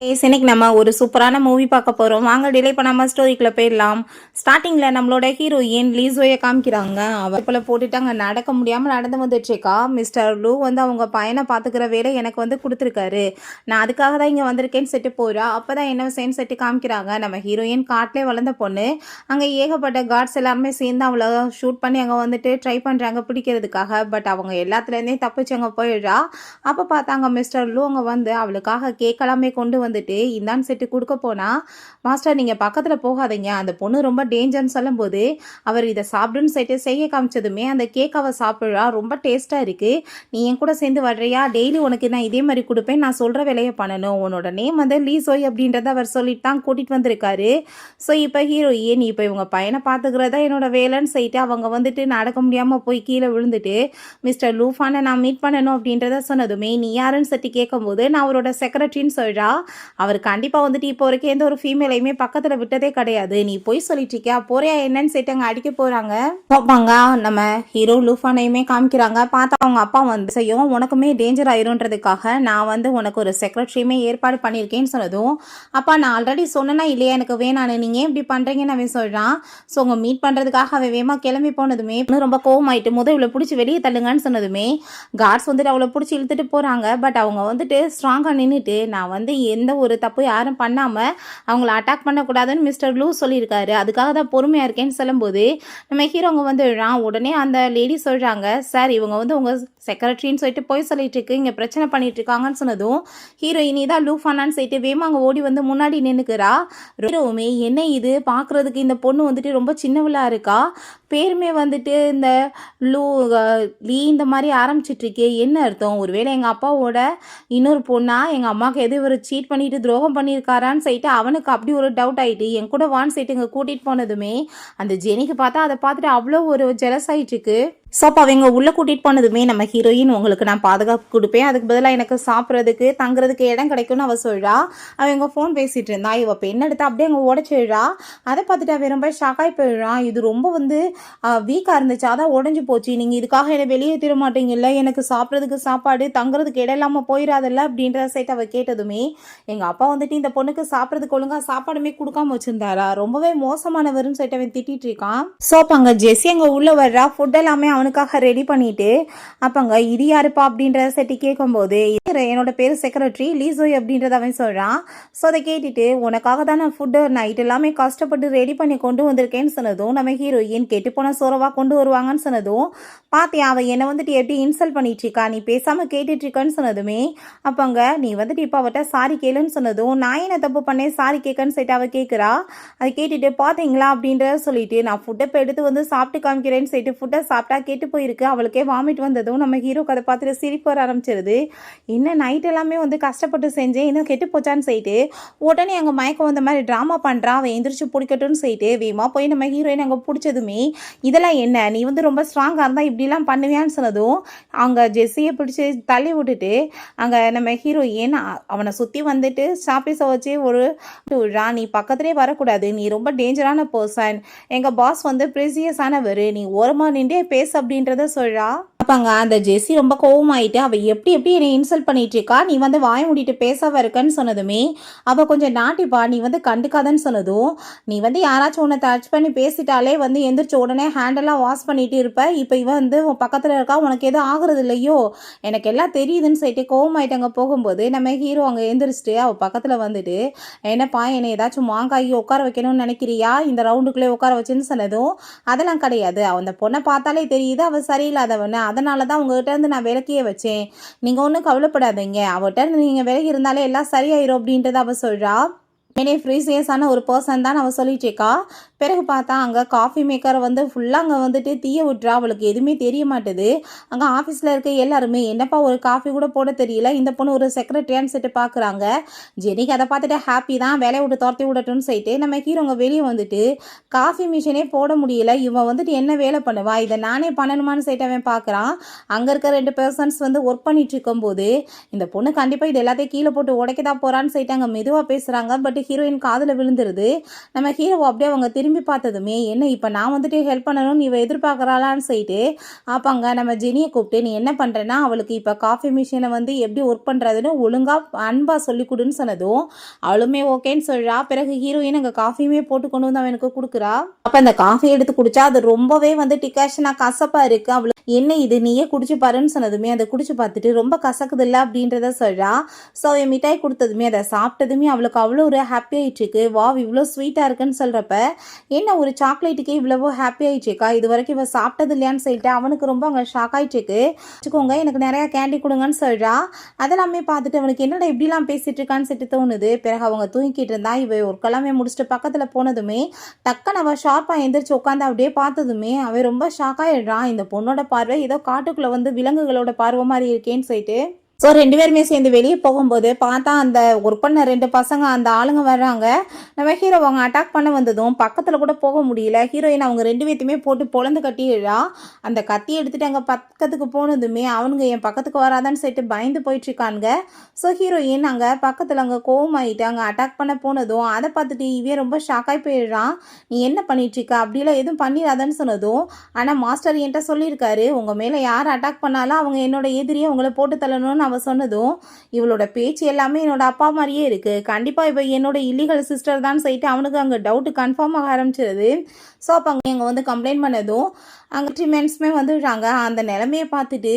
இன்னைக்கு நம்ம ஒரு சூப்பரான மூவி பார்க்க போறோம். வாங்க டிலே பண்ணாம ஸ்டோரிக்குள்ள போயிடலாம். ஸ்டார்டிங்ல நம்மளோட ஹீரோயின் லீசோயை காமிக்கிறாங்க. அவ போல போட்டுட்டு அங்க நடக்க முடியாம நடந்து வந்துட்டு இருக்கா. மிஸ்டர் லூ வந்து அவங்க பையனை பாத்துக்கிற வேலை எனக்கு வந்து கொடுத்துருக்காரு. நான் அதுக்காக தான் இங்க வந்திருக்கேன்னு செட்டு போறா. அப்பதான் என்ன விஷயம் செட்டு காமிக்கிறாங்க. நம்ம ஹீரோயின் காட்டிலே வளர்ந்த பொண்ணு. அங்க ஏகப்பட்ட கார்ட்ஸ் எல்லாருமே சேர்ந்து அவளை ஷூட் பண்ணி அங்க வந்துட்டு ட்ரை பண்றாங்க பிடிக்கிறதுக்காக. பட் அவங்க எல்லாத்துலேருந்தே தப்பிச்சு அங்க போயிடுறா. அப்ப பார்த்தாங்க மிஸ்டர் லூ அங்க வந்து அவளுக்காக கேக் எல்லாமே கொண்டு வந்துட்டு இந்தான்னு செட்டு கொடுக்க போனா, மாஸ்டர் நீங்க பக்கத்துல போகாதீங்க, அந்த பொண்ணு ரொம்ப டேஞ்சர்னு சொல்லும் போது அவர் இதை சாப்பிடுன்னு சொல்லிட்டு செய்ய காமிச்சதுமே அந்த கேக் அவ சாப்பிடுறா. ரொம்ப டேஸ்டா இருக்கு, நீ என் கூட சேர்ந்து வர்றியா, டெய்லி உனக்கு நான் இதே மாதிரி கொடுப்பேன், நான் சொல்ற வேலையை பண்ணணும், உன்னோட நேம் வந்து லீசோய் அப்படின்றத அவர் சொல்லிட்டு தான் கூட்டிட்டு வந்திருக்காரு. ஸோ இப்போ ஹீரோயின் இப்போ இவங்க பையனை பார்த்துக்கிறதா என்னோட வேலைன்னு சொல்லிட்டு அவங்க வந்துட்டு நடக்க முடியாம போய் கீழே விழுந்துட்டு மிஸ்டர் லூஃபானை நான் மீட் பண்ணணும் அப்படின்றத சொன்னதுமே நீ யாருன்னு சட்டி கேட்கும்போது நான் அவரோட செக்ரட்டரின்னு சொல்றா. அவர் கண்டிப்பாக வந்துட்டு இப்போ வரைக்கும் எந்த ஒரு ஃபீமேலையுமே பக்கத்தில் விட்டதே கிடையாது, நீ போய் சொல்லிட்டு இருக்கியா, போறியா என்னன்னு சொல்லிட்டு அங்கே அடிக்க போகிறாங்க. பார்ப்பாங்க நம்ம ஹீரோ லூஃபானையுமே காமிக்கிறாங்க. பார்த்தா அவங்க அப்பா வந்து செய்யும் உனக்குமே டேஞ்சர் ஆயிருன்றதுக்காக நான் வந்து உனக்கு ஒரு செக்ரட்டரியுமே ஏற்பாடு பண்ணியிருக்கேன்னு சொன்னதும் அப்பா நான் ஆல்ரெடி சொன்னேன்னா இல்லையா எனக்கு வேணான்னு நீங்கள் ஏன் இப்படி பண்ணுறீங்கன்னு அவன் சொல்கிறான். ஸோ உங்க மீட் பண்ணுறதுக்காக அவன் வேகமாக கிளம்பி போனதுமே ரொம்ப கோவமாயிட்டு இவளை பிடிச்சி வெளியே தள்ளுங்கன்னு சொன்னதுமே கார்ட்ஸ் வந்துட்டு அவளை பிடிச்சி இழுத்துட்டு போகிறாங்க. பட் அவங்க வந்துட்டு ஸ்ட்ராங்காக நின்றுட்டு நான் வந்து எந்த ஒரு தப்பு யாரும் பண்ணாமல் அவங்கள அட்டாக் பண்ணக்கூடாதுன்னு மிஸ்டர் லூ சொல்லியிருக்காரு, அதுக்காக தான் பொறுமையாக இருக்கேன்னு சொல்லும்போது நம்ம ஹீரோங்க வந்து உடனே அந்த லேடி சொல்கிறாங்க சார் இவங்க வந்து உங்கள் செக்ரட்டரின்னு சொல்லிட்டு போய் சொல்லிட்டு இருக்கு, இங்கே பிரச்சனை பண்ணிட்டு இருக்காங்கன்னு சொன்னதும் ஹீரோயினி தான் லூஃபானான்னு சொல்லிட்டு வேமா அங்கே ஓடி வந்து முன்னாடி நின்றுக்கிறா. ஹீரோவுமே என்ன இது பார்க்குறதுக்கு இந்த பொண்ணு வந்துட்டு ரொம்ப சின்னவளாக இருக்கா, பேருமே வந்துட்டு இந்த லூ லீ இந்த மாதிரி ஆரம்பிச்சிட்ருக்கே, என்ன அர்த்தம், ஒருவேளை எங்கள் அப்பாவோட இன்னொரு பொண்ணா எங்கள் அம்மாவுக்கு எது ஒரு சீட் பண்ணிட்டு துரோகம் பண்ணியிருக்காரான்னு சொல்லிட்டு அவனுக்கு அப்படி ஒரு டவுட் ஆகிட்டு என் கூட வான்னு சொல்லிட்டு இங்கே கூட்டிகிட்டு போனதுமே அந்த ஜெனிக்கு பார்த்தா அதை பார்த்துட்டு அவ்வளோ ஒரு ஜெலஸ் ஆகிட்டுருக்கு. ஸோ அப்போ அவங்க உள்ளே கூட்டிகிட்டு போனதுமே நம்ம ஹீரோயின் உங்களுக்கு நான் பாதுகாப்பு கொடுப்பேன், அதுக்கு பதிலாக எனக்கு சாப்பிட்றதுக்கு தங்குறதுக்கு இடம் கிடைக்கும்னு அவள் சொல்கிறா. அவங்க ஃபோன் பேசிகிட்டு இருந்தா இவ பெண் எடுத்து அப்படியே அங்கே உடச்சிடுறா. அதை பார்த்துட்டு அவன் ரொம்ப ஷாக்காகி போயிடுறான். இது ரொம்ப வந்து வீக்காக இருந்துச்சு, அதான் உடஞ்சி போச்சு, நீங்கள் இதுக்காக என்னை வெளியே தர மாட்டீங்கல்ல, எனக்கு சாப்பிட்றதுக்கு சாப்பாடு தங்குறதுக்கு இடம் இல்லாமல் போயிடாதல்ல அப்படின்றத சேர்த்து அவள் கேட்டதுமே எங்கள் அப்பா வந்துட்டு இந்த பொண்ணுக்கு சாப்பிட்றதுக்கு ஒழுங்காக சாப்பாடுமே கொடுக்காம வச்சுருந்தாரா, ரொம்பவே மோசமானவருன்னு சொல்லிட்டு அவன் திட்டிகிட்டு இருக்கான். ஸோ அப்போ அங்கே ஜெஸ்ஸி அங்கே உள்ளே வர்றா, ஃபுட் எல்லாமே அவனுக்காக ரெடி பண்ணிட்டு அப்பங்க இது யாருப்பா அப்படின்றத செட்டி கேட்கும்போது என்னோட பேர் செக்ரட்டரி லீசோய் அப்படின்றத அவன் சொல்கிறான். ஸோ அதை கேட்டுட்டு உனக்காக தான் நான் ஃபுட்டு நைட் எல்லாமே கஷ்டப்பட்டு ரெடி பண்ணி கொண்டு வந்திருக்கேன்னு சொன்னதும் நம்ம ஹீரோயின் கெட்டு போன சோறவா கொண்டு வருவாங்கன்னு சொன்னதும் பார்த்தியா அவன் என்னை வந்துட்டு எப்படி இன்சல்ட் பண்ணிட்டு இருக்கா, நீ பேசாமல் கேட்டுட்டு இருக்கான்னு சொன்னதுமே அப்பங்க நீ வந்துட்டு இப்போ அவட்ட சாரி கேளுன்னு சொன்னதும் நான் என்ன தப்பு பண்ணேன் சாரி கேட்கன்னு சொல்லிட்டு அவள் கேட்குறா. அதை கேட்டுட்டு பார்த்தீங்களா அப்படின்றத சொல்லிட்டு நான் ஃபுட்டை இப்போ எடுத்து வந்து சாப்பிட்டு காமிக்கிறேன்னு சொல்லிட்டு ஃபுட்டை சாப்பிட்டா கெட்டு போயிருக்கு, அவளுக்கே வாமிட் வந்ததும் நம்ம ஹீரோக்கு அதை பார்த்துட்டு சிரிப்பு வர ஆரம்பிச்சிருது. இன்னும் நைட் எல்லாமே வந்து கஷ்டப்பட்டு செஞ்சேன் இன்னும் கெட்டு போச்சான்னு சொல்லிட்டு உடனே அங்கே மயக்கம் வந்த மாதிரி ட்ராமா பண்ணுறா. அவன் எந்திரிச்சு பிடிக்கட்டும்னு சொல்லிட்டு வேமா போய் நம்ம ஹீரோயின் அங்கே பிடிச்சதுமே இதெல்லாம் என்ன நீ வந்து ரொம்ப ஸ்ட்ராங்காக இருந்தால் இப்படிலாம் பண்ணுவியான்னு சொன்னதும் அங்கே ஜெஸ்ஸியை பிடிச்சி தள்ளி விட்டுட்டு அங்கே நம்ம ஹீரோயின் அவனை சுற்றி வந்துட்டு ஸ்டாப்பீஸை வச்சு ஒரு நீ பக்கத்துலேயே வரக்கூடாது, நீ ரொம்ப டேஞ்சரான பர்சன், எங்கள் பாஸ் வந்து ப்ரெசியஸானவர், நீ ஓரமாக நின்றே பேச அப்படின்றத சொல்கிறா. அப்பாங்க அந்த ஜெஸ்ஸி ரொம்ப கோவமாயிட்டு அவள் எப்படி எப்படி என்னை இன்சல்ட் பண்ணிட்டு இருக்கா, நீ வந்து வாய மூடிட்டு பேசவ இருக்கன்னு சொன்னதுமே அவள் கொஞ்சம் நாட்டிப்பா நீ வந்து கண்டுக்காதன்னு சொன்னதும் நீ வந்து யாராச்சும் உன்னை டச் பண்ணி பேசிட்டாலே வந்து எந்திரிச்ச உடனே ஹேண்டெல்லாம் வாஷ் பண்ணிட்டு இருப்ப, இப்போ இவன் வந்து உன் பக்கத்தில் இருக்கா உனக்கு எதுவும் ஆகுறது இல்லையோ, எனக்கு எல்லாம் தெரியுதுன்னு சொல்லிட்டு கோவமாயிட்டு அங்கே போகும்போது நம்ம ஹீரோ அங்கே எந்திரிச்சிட்டு அவள் பக்கத்தில் வந்துட்டு என்னப்பா என்னை ஏதாச்சும் மாங்காயி உட்கார வைக்கணும்னு நினைக்கிறியா, இந்த ரவுண்டுக்குள்ளே உட்கார வச்சுன்னு சொன்னதும் அதெல்லாம் கிடையாது, அந்த பொண்ணை பார்த்தாலே தெரியுது அவள் சரியில்லாதவன்னு, அதனால தான் உங்ககிட்ட இருந்து நான் விலக்கியே வச்சேன், நீங்கள் ஒன்றும் கவலைப்படாதீங்க, அவர்கிட்ட நீங்கள் விலகி இருந்தாலே எல்லாம் சரியாயிரும் அப்படின்றத அவள் சொல்கிறா. மேனே ஃப்ரீசியஸான ஒரு பர்சன் தான் அவள் சொல்லிட்டு இருக்கா. பிறகு பார்த்தா அங்கே காஃபி மேக்கரை வந்து ஃபுல்லாக அங்கே வந்துட்டு தீய விட்டுறா, அவளுக்கு எதுவுமே தெரிய மாட்டுது. அங்கே ஆஃபீஸில் இருக்க எல்லாருமே என்னப்பா ஒரு காஃபி கூட போட தெரியல, இந்த பொண்ணு ஒரு செக்ரட்டரியான்னு சொல்லிட்டு பார்க்குறாங்க. ஜெனிக்கு அதை பார்த்துட்டு ஹாப்பி தான், வேலையை விட்டு துரத்தி விடட்டும்னு சொல்லிட்டு நம்ம ஹீரோங்க வெளியே வந்துட்டு காஃபி மிஷினே போட முடியல, இவன் வந்துட்டு என்ன வேலை பண்ணுவா, இதை நானே பண்ணணுமான்னு சொல்லிட்டு அவன் பார்க்குறான். அங்கே இருக்க 2 பர்சன்ஸ் வந்து ஒர்க் பண்ணிட்டு இருக்கும்போது இந்த பொண்ணு கண்டிப்பாக இது எல்லாத்தையும் கீழே போட்டு உடைக்க தான் போகிறான்னு சொல்லிட்டு அங்கே மெதுவாக பேசுகிறாங்க. பட் ஹீரோயின் காதில் விழுந்துருது. நம்ம ஹீரோவை அப்படியே அவங்க திரும்பி பார்த்ததுமே என்ன இப்போ நான் வந்துட்டு ஹெல்ப் பண்ணணும்னு இவ எதிர்பார்க்குறாளான்னு சொல்லிட்டு அப்போங்க நம்ம ஜெனியை கூப்பிட்டு நீ என்ன பண்ணுறேன்னா அவளுக்கு இப்போ காஃபி மிஷினை வந்து எப்படி ஒர்க் பண்ணுறதுன்னு ஒழுங்காக அன்பாக சொல்லி கொடுன்னு சொன்னதும் அவளுமே ஓகேன்னு சொல்கிறா. பிறகு ஹீரோயின் அங்கே காஃபியுமே போட்டு கொண்டு வந்து அவனுக்கு கொடுக்குறா. அப்போ அந்த காஃபி எடுத்து குடிச்சா அது ரொம்பவே வந்து டிகாஷனாக கசப்பாக இருக்குது. அவளுக்கு என்ன இது நீயே குடிச்சு பாருன்னு சொன்னதுமே அதை குடிச்சு பார்த்துட்டு ரொம்ப கசக்குது இல்லை அப்படின்றத சொல்கிறா. ஸோ அவன் மிட்டாய் கொடுத்ததுமே அதை சாப்பிட்டதுமே அவளுக்கு அவ்வளோ ஒரு ஹாப்பி ஆகிட்டுருக்கு. வா இவ்வளோ ஸ்வீட்டாக இருக்குன்னு சொல்கிறப்ப என்ன ஒரு சாக்லேட்டுக்கே இவ்வளவோ ஹாப்பி ஆகிட்டுருக்கா, இது வரைக்கும் இவள் சாப்பிட்டது இல்லையான்னு சொல்லிட்டு அவனுக்கு ரொம்ப அங்கே ஷாக் ஆகிட்டுருக்கு. வச்சுக்கோங்க எனக்கு நிறையா கேண்டி கொடுங்கன்னு சொல்கிறா. அதெல்லாமே பார்த்துட்டு அவனுக்கு என்னடா இப்படிலாம் பேசிகிட்டு இருக்கான்னு சொல்லிட்டு தோணுது. பிறகு அவங்க தூங்கிட்டு இருந்தா இவ ஒரு கிழமை முடிச்சுட்டு பக்கத்தில் போனதுமே டக்குன்னு அவள் ஷார்ப்பாக எந்திரிச்சு உட்காந்து அப்படியே பார்த்ததுமே அவன் ரொம்ப ஷாக் ஆகிடுறான். இந்த பொண்ணோட பார்வை ஏதோ காட்டுக்குள்ளே வந்து விலங்குகளோட பார்வை மாதிரி இருக்கேன்னு சொல்லிட்டு. ஸோ 2 பேருமே சேர்ந்து வெளியே போகும்போது பார்த்தா அந்த ஒர்க் பண்ண 2 பசங்க அந்த ஆளுங்க வர்றாங்க. நம்ம ஹீரோ அவங்க அட்டாக் பண்ண வந்ததும் பக்கத்தில் கூட போக முடியல. ஹீரோயின் அவங்க 2 பேர்த்தையுமே போட்டு பொழந்து கட்டிடுறா. அந்த கத்தி எடுத்துகிட்டு அங்கே பக்கத்துக்கு போனதுமே அவனுங்க என் பக்கத்துக்கு வராதான்னு சொல்லிட்டு பயந்து போயிட்டுருக்கானுங்க. ஸோ ஹீரோயின் அங்கே பக்கத்தில் அங்கே கோவமாயிட்டு அங்கே அட்டாக் பண்ண போனதும் அதை பார்த்துட்டு இவன் ரொம்ப ஷாக்காகி போயிடுறான். நீ என்ன பண்ணிட்டுருக்க, அப்படிலாம் எதுவும் பண்ணிடாதான்னு சொன்னதும் ஆனால் மாஸ்டர் என்கிட்ட சொல்லியிருக்காரு உங்கள் மேலே யார் அட்டாக் பண்ணாலும் அவங்க என்னோட எதிரியை உங்களை போட்டு தள்ளணும்னு அவ சொன்னதும் இவளோட பேச்சு எல்லாமே என்னோட அப்பா மாதிரியே இருக்கு, கண்டிப்பா இவ என்னோட இல்லீகல் சிஸ்டர் தான் சொல்லிட்டு அவனுக்கு அங்கே டவுட் கன்ஃபார்ம் ஆக ஆரம்பிச்சிருது. ஸோ அப்போ அங்கே வந்து கம்ப்ளைண்ட் பண்ணதும் அங்கே ட்ரீட்மெண்ட்ஸுமே வந்துடுறாங்க. அந்த நிலைமையை பார்த்துட்டு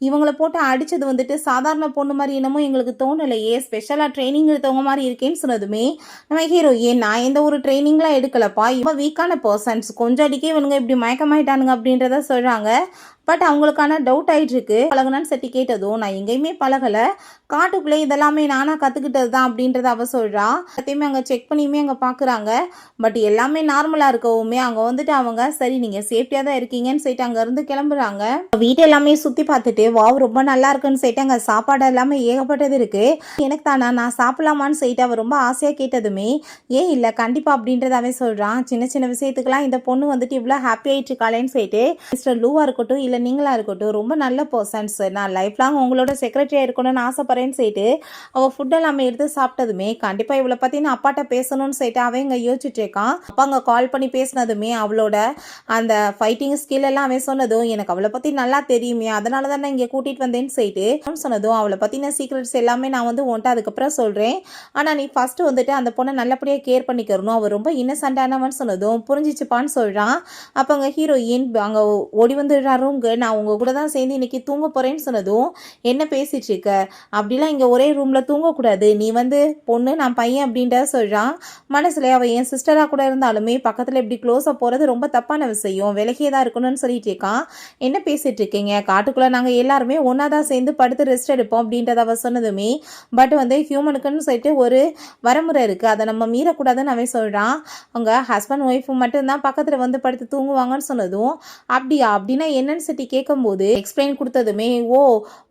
இவங்களை போட்டு அடித்தது வந்துட்டு சாதாரண பொண்ணு மாதிரி என்னமோ எங்களுக்கு தோணலையே, ஸ்பெஷலாக ட்ரைனிங் எடுத்தவங்க மாதிரி இருக்கேன்னு சொன்னதுமே நம்ம ஹீரோயின் நான் எந்த ஒரு ட்ரைனிங்லாம் எடுக்கலப்பா, இவ வீக்கான பர்சன்ஸ் கொஞ்சம் அடிக்கே இவனுங்க இப்படி மயக்கமாயிட்டானுங்க அப்படின்றத சொல்கிறாங்க. பட் அவங்களுக்கான டவுட் ஆகிட்டுருக்கு. பழகுனான்னு சட்டி கேட்டதும் நான் எங்கேயுமே பழகலை, காட்டுக்குள்ளே இதெல்லாமே நானாக கற்றுக்கிட்டது தான் அப்படின்றத அவ சொல்கிறா. எல்லாத்தையுமே அங்கே செக் பண்ணியுமே அங்கே பார்க்குறாங்க. பட் எல்லாமே நார்மலாக இருக்கவுமே அங்கே வந்துட்டு அவங்க சரி நீங்கள் சேஃப்டியாக தான் இருக்கீங்கன்னு சொல்லிட்டு அங்கேருந்து கிளம்புறாங்க. வீட்டு எல்லாமே சுற்றி பார்த்துட்டு வாவ் ரொம்ப நல்லா இருக்குன்னு சொல்லிட்டு அங்கே சாப்பாடு எல்லாமே ஏகப்பட்டது இருக்குது. எனக்கு தானா நான் சாப்பிடலாமான்னு சொல்லிட்டு அவள் ரொம்ப ஆசையாக கேட்டதுமே ஏன் இல்லை கண்டிப்பாக அப்படின்றத அவன் சொல்கிறான். சின்ன சின்ன விஷயத்துக்கெல்லாம் இந்த பொண்ணு வந்துட்டு இவ்வளோ ஹாப்பி ஆகிட்டு இருக்காளேன்னு சொல்லிட்டு மிஸ்டர் லூவாக இருக்கட்டும் இல்லை நீங்களா இருக்கட்டும் ரொம்ப நல்ல பர்சன்ஸ், நான் லைஃப் லாங் உங்களோட செக்ரட்டரியாக இருக்கணும்னு ஆசைப்படுறேன்னு சொல்லிட்டு அவள் ஃபுட் எல்லாமே எடுத்து சாப்பிட்டதுமே கண்டிப்பாக இவளை பற்றி நான் அப்பாட்ட பேசணும்னு சொல்லிட்டு அவன் இங்கே யோசிச்சுட்டு இருக்கான். அப்பா அங்கே கால் பண்ணி பேசினதுமே அவளோட அந்த ஃபைட்டிங் ஸ்கில் எல்லாம் அவன் சொன்னதும் எனக்கு அவளை பற்றி நல்லா தெரியுமே அதனால தான் நான் இங்கே கூட்டிகிட்டு வந்தேன்னு சொல்லிட்டு சொன்னதும் அவளை பற்றின சீக்ரெட்ஸ் எல்லாமே நான் வந்து உன்ட்டு அதுக்கப்புறம் சொல்கிறேன், ஆனால் நீ ஃபஸ்ட்டு வந்துட்டு அந்த பொண்ணை நல்லபடியாக கேர் பண்ணிக்கிறணும், அவள் ரொம்ப இன்னசென்ட்டானவன்னு சொன்னதும் புரிஞ்சிச்சுப்பான்னு சொல்கிறான். அப்போ அங்கே ஹீரோயின் அங்கே ஓடி வந்துடுறாருங்க. நான் உங்கள் கூட தான் சேர்ந்து இன்னைக்கு தூங்க போகிறேன்னு சொன்னதும் என்ன பேசிட்டு இருக்க, அப்படிலாம் இங்கே ஒரே ரூமில் தூங்கக்கூடாது, நீ வந்து பொண்ணு நான் பையன் அப்படின்ற சொல்கிறான். மனசில் அவள் என் சிஸ்டராக கூட இருந்தாலுமே பக்கத்தில் இப்படி க்ளோஸாக போகிறது ரொம்ப தப்பான விஷயம், விலகியே தான் இருக்கணும்னு சொல்லிட்டு இருக்கான். என்ன பேசிகிட்டு இருக்கீங்க, காட்டுக்குள்ளே நாங்கள் எல்லாருமே ஒன்றா தான் சேர்ந்து படுத்து ரெஸ்ட் எடுப்போம் அப்படின்றத அவள் சொன்னதுமே பட் வந்து ஹியூமனுக்குன்னு சொல்லிட்டு ஒரு வரமுறை இருக்குது, அதை நம்ம மீறக்கூடாதுன்னு அவன் சொல்கிறான். அவங்க ஹஸ்பண்ட் ஒய்ஃபு மட்டும்தான் பக்கத்தில் வந்து படுத்து தூங்குவாங்கன்னு சொன்னதும் அப்படியா அப்படின்னா என்னன்னு சொல்லி கேட்கும்போது எக்ஸ்பிளைன் கொடுத்ததுமே ஓ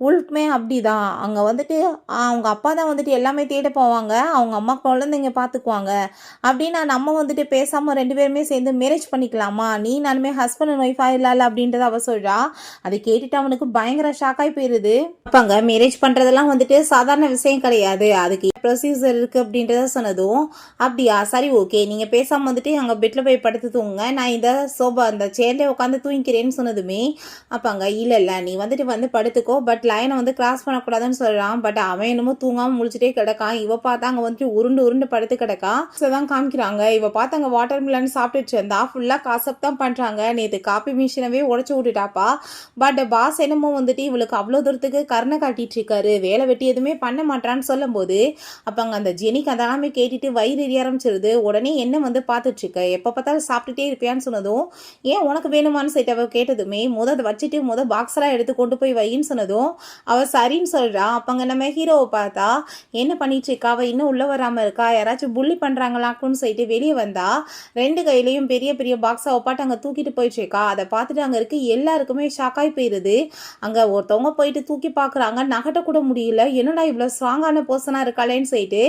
உல்ஃப்மே அப்படிதான், அங்கே வந்துட்டு அவங்க அப்பா தான் வந்துட்டு எல்லாமே தேட போவாங்க, அவங்க அம்மா குழந்தைங்க பார்த்துக்குவாங்க, அப்படின்னா நம்ம வந்துட்டு பேசாமல் 2 பேருமே சேர்ந்து மேரேஜ் பண்ணிக்கலாமா, நீ நானுமே ஹஸ்பண்ட் அண்ட் ஒய்ஃப் ஆயிடலாம்ல அப்படின்றத அவ சொல்கிறா. அதை கேட்டுட்டு அவனுக்கு பயங்கர ஷாக்காகி போயிடுது. அப்பாங்க மேரேஜ் பண்ணுறதெல்லாம் வந்துட்டு சாதாரண விஷயம் கிடையாது, அதுக்கு ப்ரொசீஜர் இருக்குது அப்படின்றத சொன்னதும் அப்படியா சரி ஓகே நீங்கள் பேசாமல் வந்துட்டு அங்கே பெட்டில் போய் படுத்து தூங்க, நான் இந்த சோபா அந்த சேர்லேயே உட்காந்து தூங்கிக்கிறேன்னு சொன்னதுமே அப்பாங்க இல்லை நீ வந்துட்டு படுத்துக்கோ, பட் லைனை வந்து கிராஸ் பண்ணக்கூடாதுன்னு சொல்கிறான். பட் அவன் என்னமோ தூங்காமல் முடிச்சுட்டே கிடக்கான். இவ பார்த்தா அங்கே வந்துட்டு உருண்டு படுத்து கிடக்கா. தான் காமிக்கிறாங்க. இவ பார்த்து அங்கே வாட்டர் மிலன் சாப்பிட்டுட்டு இருந்தா ஃபுல்லாக காசப் தான் பண்ணுறாங்க. நேற்று காப்பி மிஷினவே உடச்சி விட்டுட்டாப்பா. பட் பாஸ் என்னமோ வந்துட்டு இவளுக்கு அவ்வளோ தூரத்துக்கு கருணை காட்டிட்டு இருக்காரு, வேலை வெட்டி எதுவுமே பண்ண மாட்டான்னு சொல்லும் போது அப்போ அங்கே அந்த ஜெனிக்கு அதெல்லாமே கேட்டுட்டு வயிறு எரிய ஆரம்பிச்சிருது. உடனே என்ன வந்து பார்த்துட்டு இருக்க, எப்போ பார்த்தாலும் சாப்பிட்டுட்டே இருப்பியான்னு சொன்னதும் ஏன் உனக்கு வேணுமான்னு சொல்லிட்டு அவள் கேட்டதுமே அதை வச்சுட்டு பாக்ஸெல்லாம் எடுத்து கொண்டு போய் வைன்னு சொன்னதும் அவள் சரின்னு சொல்கிறான். அப்போ அங்கே நம்ம ஹீரோவை பார்த்தா என்ன பண்ணிட்டு இருக்கா, அவள் இன்னும் உள்ளே வராமல் இருக்கா, யாராச்சும் புள்ளி பண்ணுறாங்களாக்குன்னு சொல்லிட்டு வெளியே வந்தா 2 கையிலையும் பெரிய பெரிய பாக்ஸை ஒப்பாட்டு அங்கே தூக்கிட்டு போயிட்டு இருக்கா. அதை பார்த்துட்டு அங்கே இருக்கு எல்லாருக்குமே ஷாக்காகி போயிடுது. அங்கே ஒருத்தவங்க போயிட்டு தூக்கி பார்க்குறாங்க, நகட்ட கூட முடியல, என்னடா இவ்வளோ ஸ்ட்ராங்கான பர்சனாக இருக்காளேன்னு சொல்லிட்டு.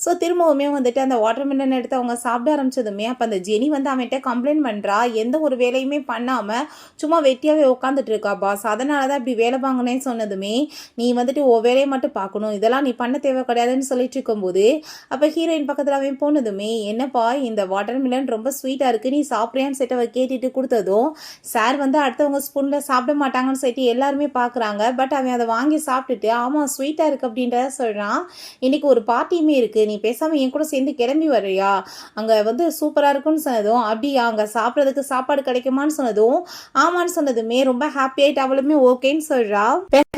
ஸோ திரும்பவுமே வந்துட்டு அந்த வாட்டர் மிலன் எடுத்து அவங்க சாப்பிட ஆரம்பிச்சதுமே அப்போ அந்த ஜெனி வந்து அவன்கிட்ட கம்ப்ளைண்ட் பண்ணுறா, எந்த ஒரு வேலையுமே பண்ணாமல் சும்மா வெட்டியாகவே உட்காந்துட்டு இருக்கா பாஸ், அதனால தான் இப்படி வேலை வாங்கினேன்னு சொன்னதுமே நீ வந்துட்டு வேலையை மட்டும் சாப்பிட்டு பார்க்கணும், இதெல்லாம் நீ பண்ண தேவை கிடையாதுன்னு சொல்லிட்டு இருக்கும்போது அப்போ ஹீரோயின் பக்கத்தில் அவன் போனதுமே, என்னப்பா இந்த வாட்டர் மிலன் ரொம்ப ஸ்வீட்டாக இருக்குது, நீ சாப்பிட்றியான்னு சொல்லிட்டு அவள் கேட்டுட்டு கொடுத்ததும் சார் வந்து அடுத்தவங்க ஸ்பூனில் சாப்பிட மாட்டாங்கன்னு சொல்லிட்டு எல்லாருமே பார்க்குறாங்க. பட் அவன் அதை வாங்கி சாப்பிட்டுட்டு ஆமாம் ஸ்வீட்டாக இருக்குது அப்படின்றத சொல்கிறான். இன்றைக்கி ஒரு பார்ட்டியுமே இருக்குது, நீ பேசாமல் என் கூட சேர்ந்து கிளம்பி வர்றியா, அங்கே வந்து சூப்பராக இருக்குன்னு சொன்னதும் அப்படியா அங்கே சாப்பிட்றதுக்கு சாப்பாடு கிடைக்குமான்னு சொன்னதும் ஆமான்னு சொன்னதுமே ரொம்ப ஹாப்பியாயிட்டு அவளுமே ஓகேன்னு சொல்கிறா.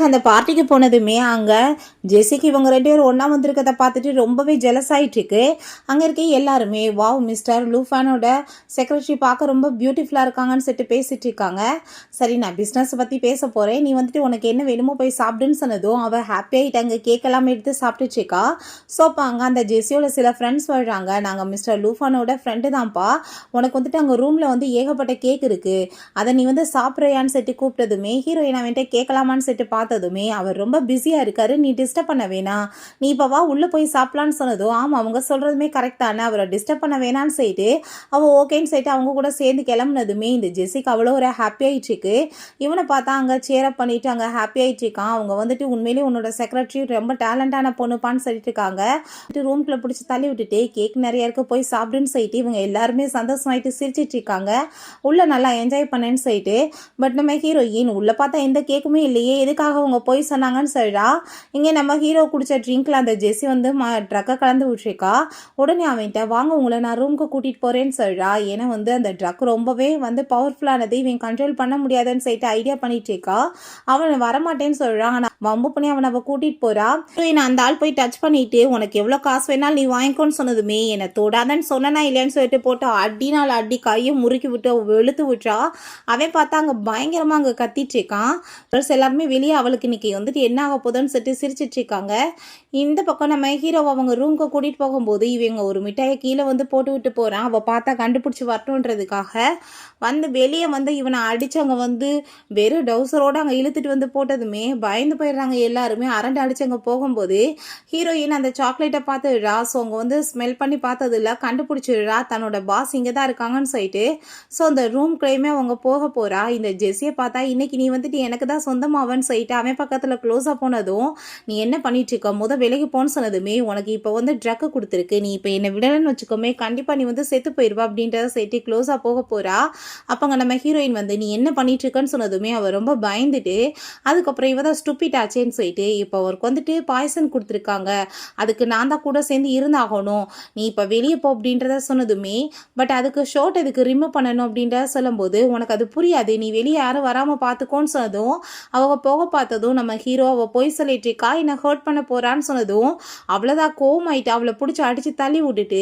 அந்த பார்ட்டிக்கு போனதுமே அங்கே ஜெசிக்கு இவங்க 2 பேரும் ஒன்றா வந்திருக்கதை பார்த்துட்டு ரொம்பவே ஜெலஸ் ஆகிட்டு இருக்கு. அங்கே இருக்க எல்லாருமே வாவ் மிஸ்டர் லூஃபானோட செக்ரட்டரி பார்க்க ரொம்ப பியூட்டிஃபுல்லாக இருக்காங்கன்னு சொல்லிட்டு பேசிட்டு இருக்காங்க. சரி நான் பிஸ்னஸை பற்றி பேச போகிறேன், நீ வந்துட்டு உனக்கு என்ன வேணுமோ போய் சாப்பிடுன்னு சொன்னதும் அவள் ஹாப்பியாகிட்டு அங்கே கேக் எல்லாமே எடுத்து சாப்பிட்டுச்சுக்கா. ஸோ அப்போ அங்கே அந்த ஜெசியோட சில ஃப்ரெண்ட்ஸ் வர்றாங்க. நாங்கள் மிஸ்டர் லூஃபானோட ஃப்ரெண்டு தான்ப்பா, உனக்கு வந்துட்டு அங்கே ரூமில் வந்து ஏகப்பட்ட கேக் இருக்குது, அதை நீ வந்து சாப்பிட்றியான்னு சொல்லிட்டு கூப்பிட்டதுமே ஹீரோயின் அவன்கிட்ட கேட்கலாமான்னு சொல்லிட்டு பார்த்ததுமே அவர் ரொம்ப பிஸியாக இருக்காரு, நீ டிஸ்டர்ப் பண்ண வேணாம், நீ இப்போ வா உள்ளே போய் சாப்பிட்லான்னு சொன்னதும் ஆமாம் அவங்க சொல்கிறதுமே கரெக்ட் தானே, அவரை டிஸ்டர்ப் பண்ண வேணான்னு சொல்லிட்டு அவள் ஓகேன்னு சொல்லிட்டு அவங்க கூட சேர்ந்து கிளம்புனதுமே இந்த ஜெசிக்கு அவ்வளோ ஒரு ஹாப்பி ஆகிடுச்சிருக்கு. இவனை பார்த்தா அங்கே சேரப் பண்ணிட்டு அங்கே ஹாப்பி ஆகிட்டு இருக்கான். அவங்க வந்துட்டு உண்மையிலேயே உன்னோட செக்ரட்டரி ரொம்ப டேலண்டான பொண்ணுப்பான்னு சொல்லிட்டு இருக்காங்க. ரூம்குள்ளே பிடிச்சி தள்ளி விட்டுட்டு கேக் நிறைய இருக்க போய் சாப்பிடுன்னு சொல்லிட்டு இவங்க எல்லாருமே சந்தோஷமாயிட்டு சிரிச்சிட்டு இருக்காங்க. உள்ளே நல்லா என்ஜாய் பண்ணேன்னு சொல்லிட்டு. பட் நம்ம ஹீரோயின் உள்ளே பார்த்தா எந்த கேக்குமே இல்லையே, எதுக்காக அவங்க போய் சொன்னாங்கன்னு சொல்கிறா. இங்கே நம்ம ஹீரோ குடித்த ட்ரிங்க்கில் அந்த ஜெஸ்ஸி வந்து ட்ரக்கை கலந்து விட்டுருக்கா. உடனே அவன்கிட்ட வாங்க உங்களை நான் ரூமுக்கு கூட்டிகிட்டு போகிறேன்னு சொல்கிறா. ஏன்னா வந்து அந்த ட்ரக் ரொம்பவே வந்து பவர்ஃபுல்லானது, இவன் கண்ட்ரோல் பண்ண முடியாதுன்னு சொல்லிட்டு ஐடியா பண்ணிட்டு இருக்கா. அவன் வரமாட்டேன்னு சொல்கிறான். ஆனால் வம்பு பண்ணி அவனை கூட்டிகிட்டு போகிறா. நான் அந்த ஆள் போய் டச் பண்ணிட்டு உனக்கு எவ்வளோ காசு வேணாலும் நீ வாங்கிக்கோன்னு சொன்னதுமே என்னை தொடாதன்னு சொன்னா இல்லைன்னு சொல்லிட்டு போட்டு அடினால் அடி கையை முறுக்கி விட்டு வெளுத்து விட்டுறா. அவன் பார்த்தா அங்கே பயங்கரமாக அங்கே கத்திட்டு இருக்கான். எல்லாருமே வெளியே அவளுக்கு இன்னைக்கு வந்துட்டு என்ன ஆக போதுன்னு சொல்லிட்டு சிரிச்சிட்டு இருக்காங்க. இந்த பக்கம் நம்ம ஹீரோ அவங்க ரூமுக்கு கூட்டிகிட்டு போகும்போது இவங்க ஒரு மிட்டாயை கீழே வந்து போட்டு விட்டு போகிறான். அவள் பார்த்தா கண்டுபிடிச்சி வரட்டுன்றதுக்காக வந்து வெளியே வந்து இவனை அடித்தவங்க வந்து வெறும் டவுசரோடு அங்கே இழுத்துட்டு வந்து போட்டதுமே பயந்து போயிடுறாங்க எல்லாருமே. அரண்டு அடிச்சவங்க போகும்போது ஹீரோயின் அந்த சாக்லேட்டை பார்த்துடுறா. ஸோ அவங்க வந்து ஸ்மெல் பண்ணி பார்த்ததில்ல, கண்டுபிடிச்சிடுறா தன்னோட பாஸ் இங்கே தான் இருக்காங்கன்னு சொல்லிட்டு. ஸோ அந்த ரூம்குள்ளேயுமே அவங்க போக போகிறா. இந்த ஜெஸ்ஸியை பார்த்தா இன்னைக்கு நீ வந்துட்டு எனக்கு தான் சொந்தமாவன்னு சொல்லிட்டு அவன் பக்கத்தில் க்ளோஸாக போனதும் நீ என்ன பண்ணிட்டு இருக்க விலைக்கு போன்னு சொன்னதுமே உனக்கு இப்போ வந்து ட்ரக்கு கொடுத்துருக்கு, நீ இப்போ என்னை விடலன்னு வச்சுக்கோமே கண்டிப்பாக நீ வந்து செத்து போயிடுவா அப்படின்றத சொல்லிட்டு க்ளோஸாக போக போகிறா. அப்போங்க நம்ம ஹீரோயின் வந்து நீ என்ன பண்ணிட்டு இருக்கன்னு சொன்னதுமே அவள் ரொம்ப பயந்துட்டு அதுக்கப்புறம் இவ தான் ஸ்டூபிட் ஆச்சேன்னு சொல்லிட்டு இப்போ அவருக்கு வந்துட்டு பாய்சன் கொடுத்துருக்காங்க, அதுக்கு நான் தான் கூட சேர்ந்து இருந்தாகணும், நீ இப்போ வெளியே போ அப்படின்றத சொன்னதுமே பட் அதுக்கு ஷோட் இதுக்கு ரிமூவ் பண்ணணும் அப்படின்றத சொல்லும்போது உனக்கு அது புரியாது, நீ வெளியே யாரும் வராமல் பார்த்துக்கோன்னு சொன்னதும் அவங்க போக பார்த்ததும் நம்ம ஹீரோ அவள் போய் சொல்லிட்டு இருக்கா, என்னை ஹர்ட் பண்ண போகிறான்னு சொன்னதும் அவ்வளோதான் கோவமாயிட்டு அவளை பிடிச்சி அடித்து தள்ளி விட்டுட்டு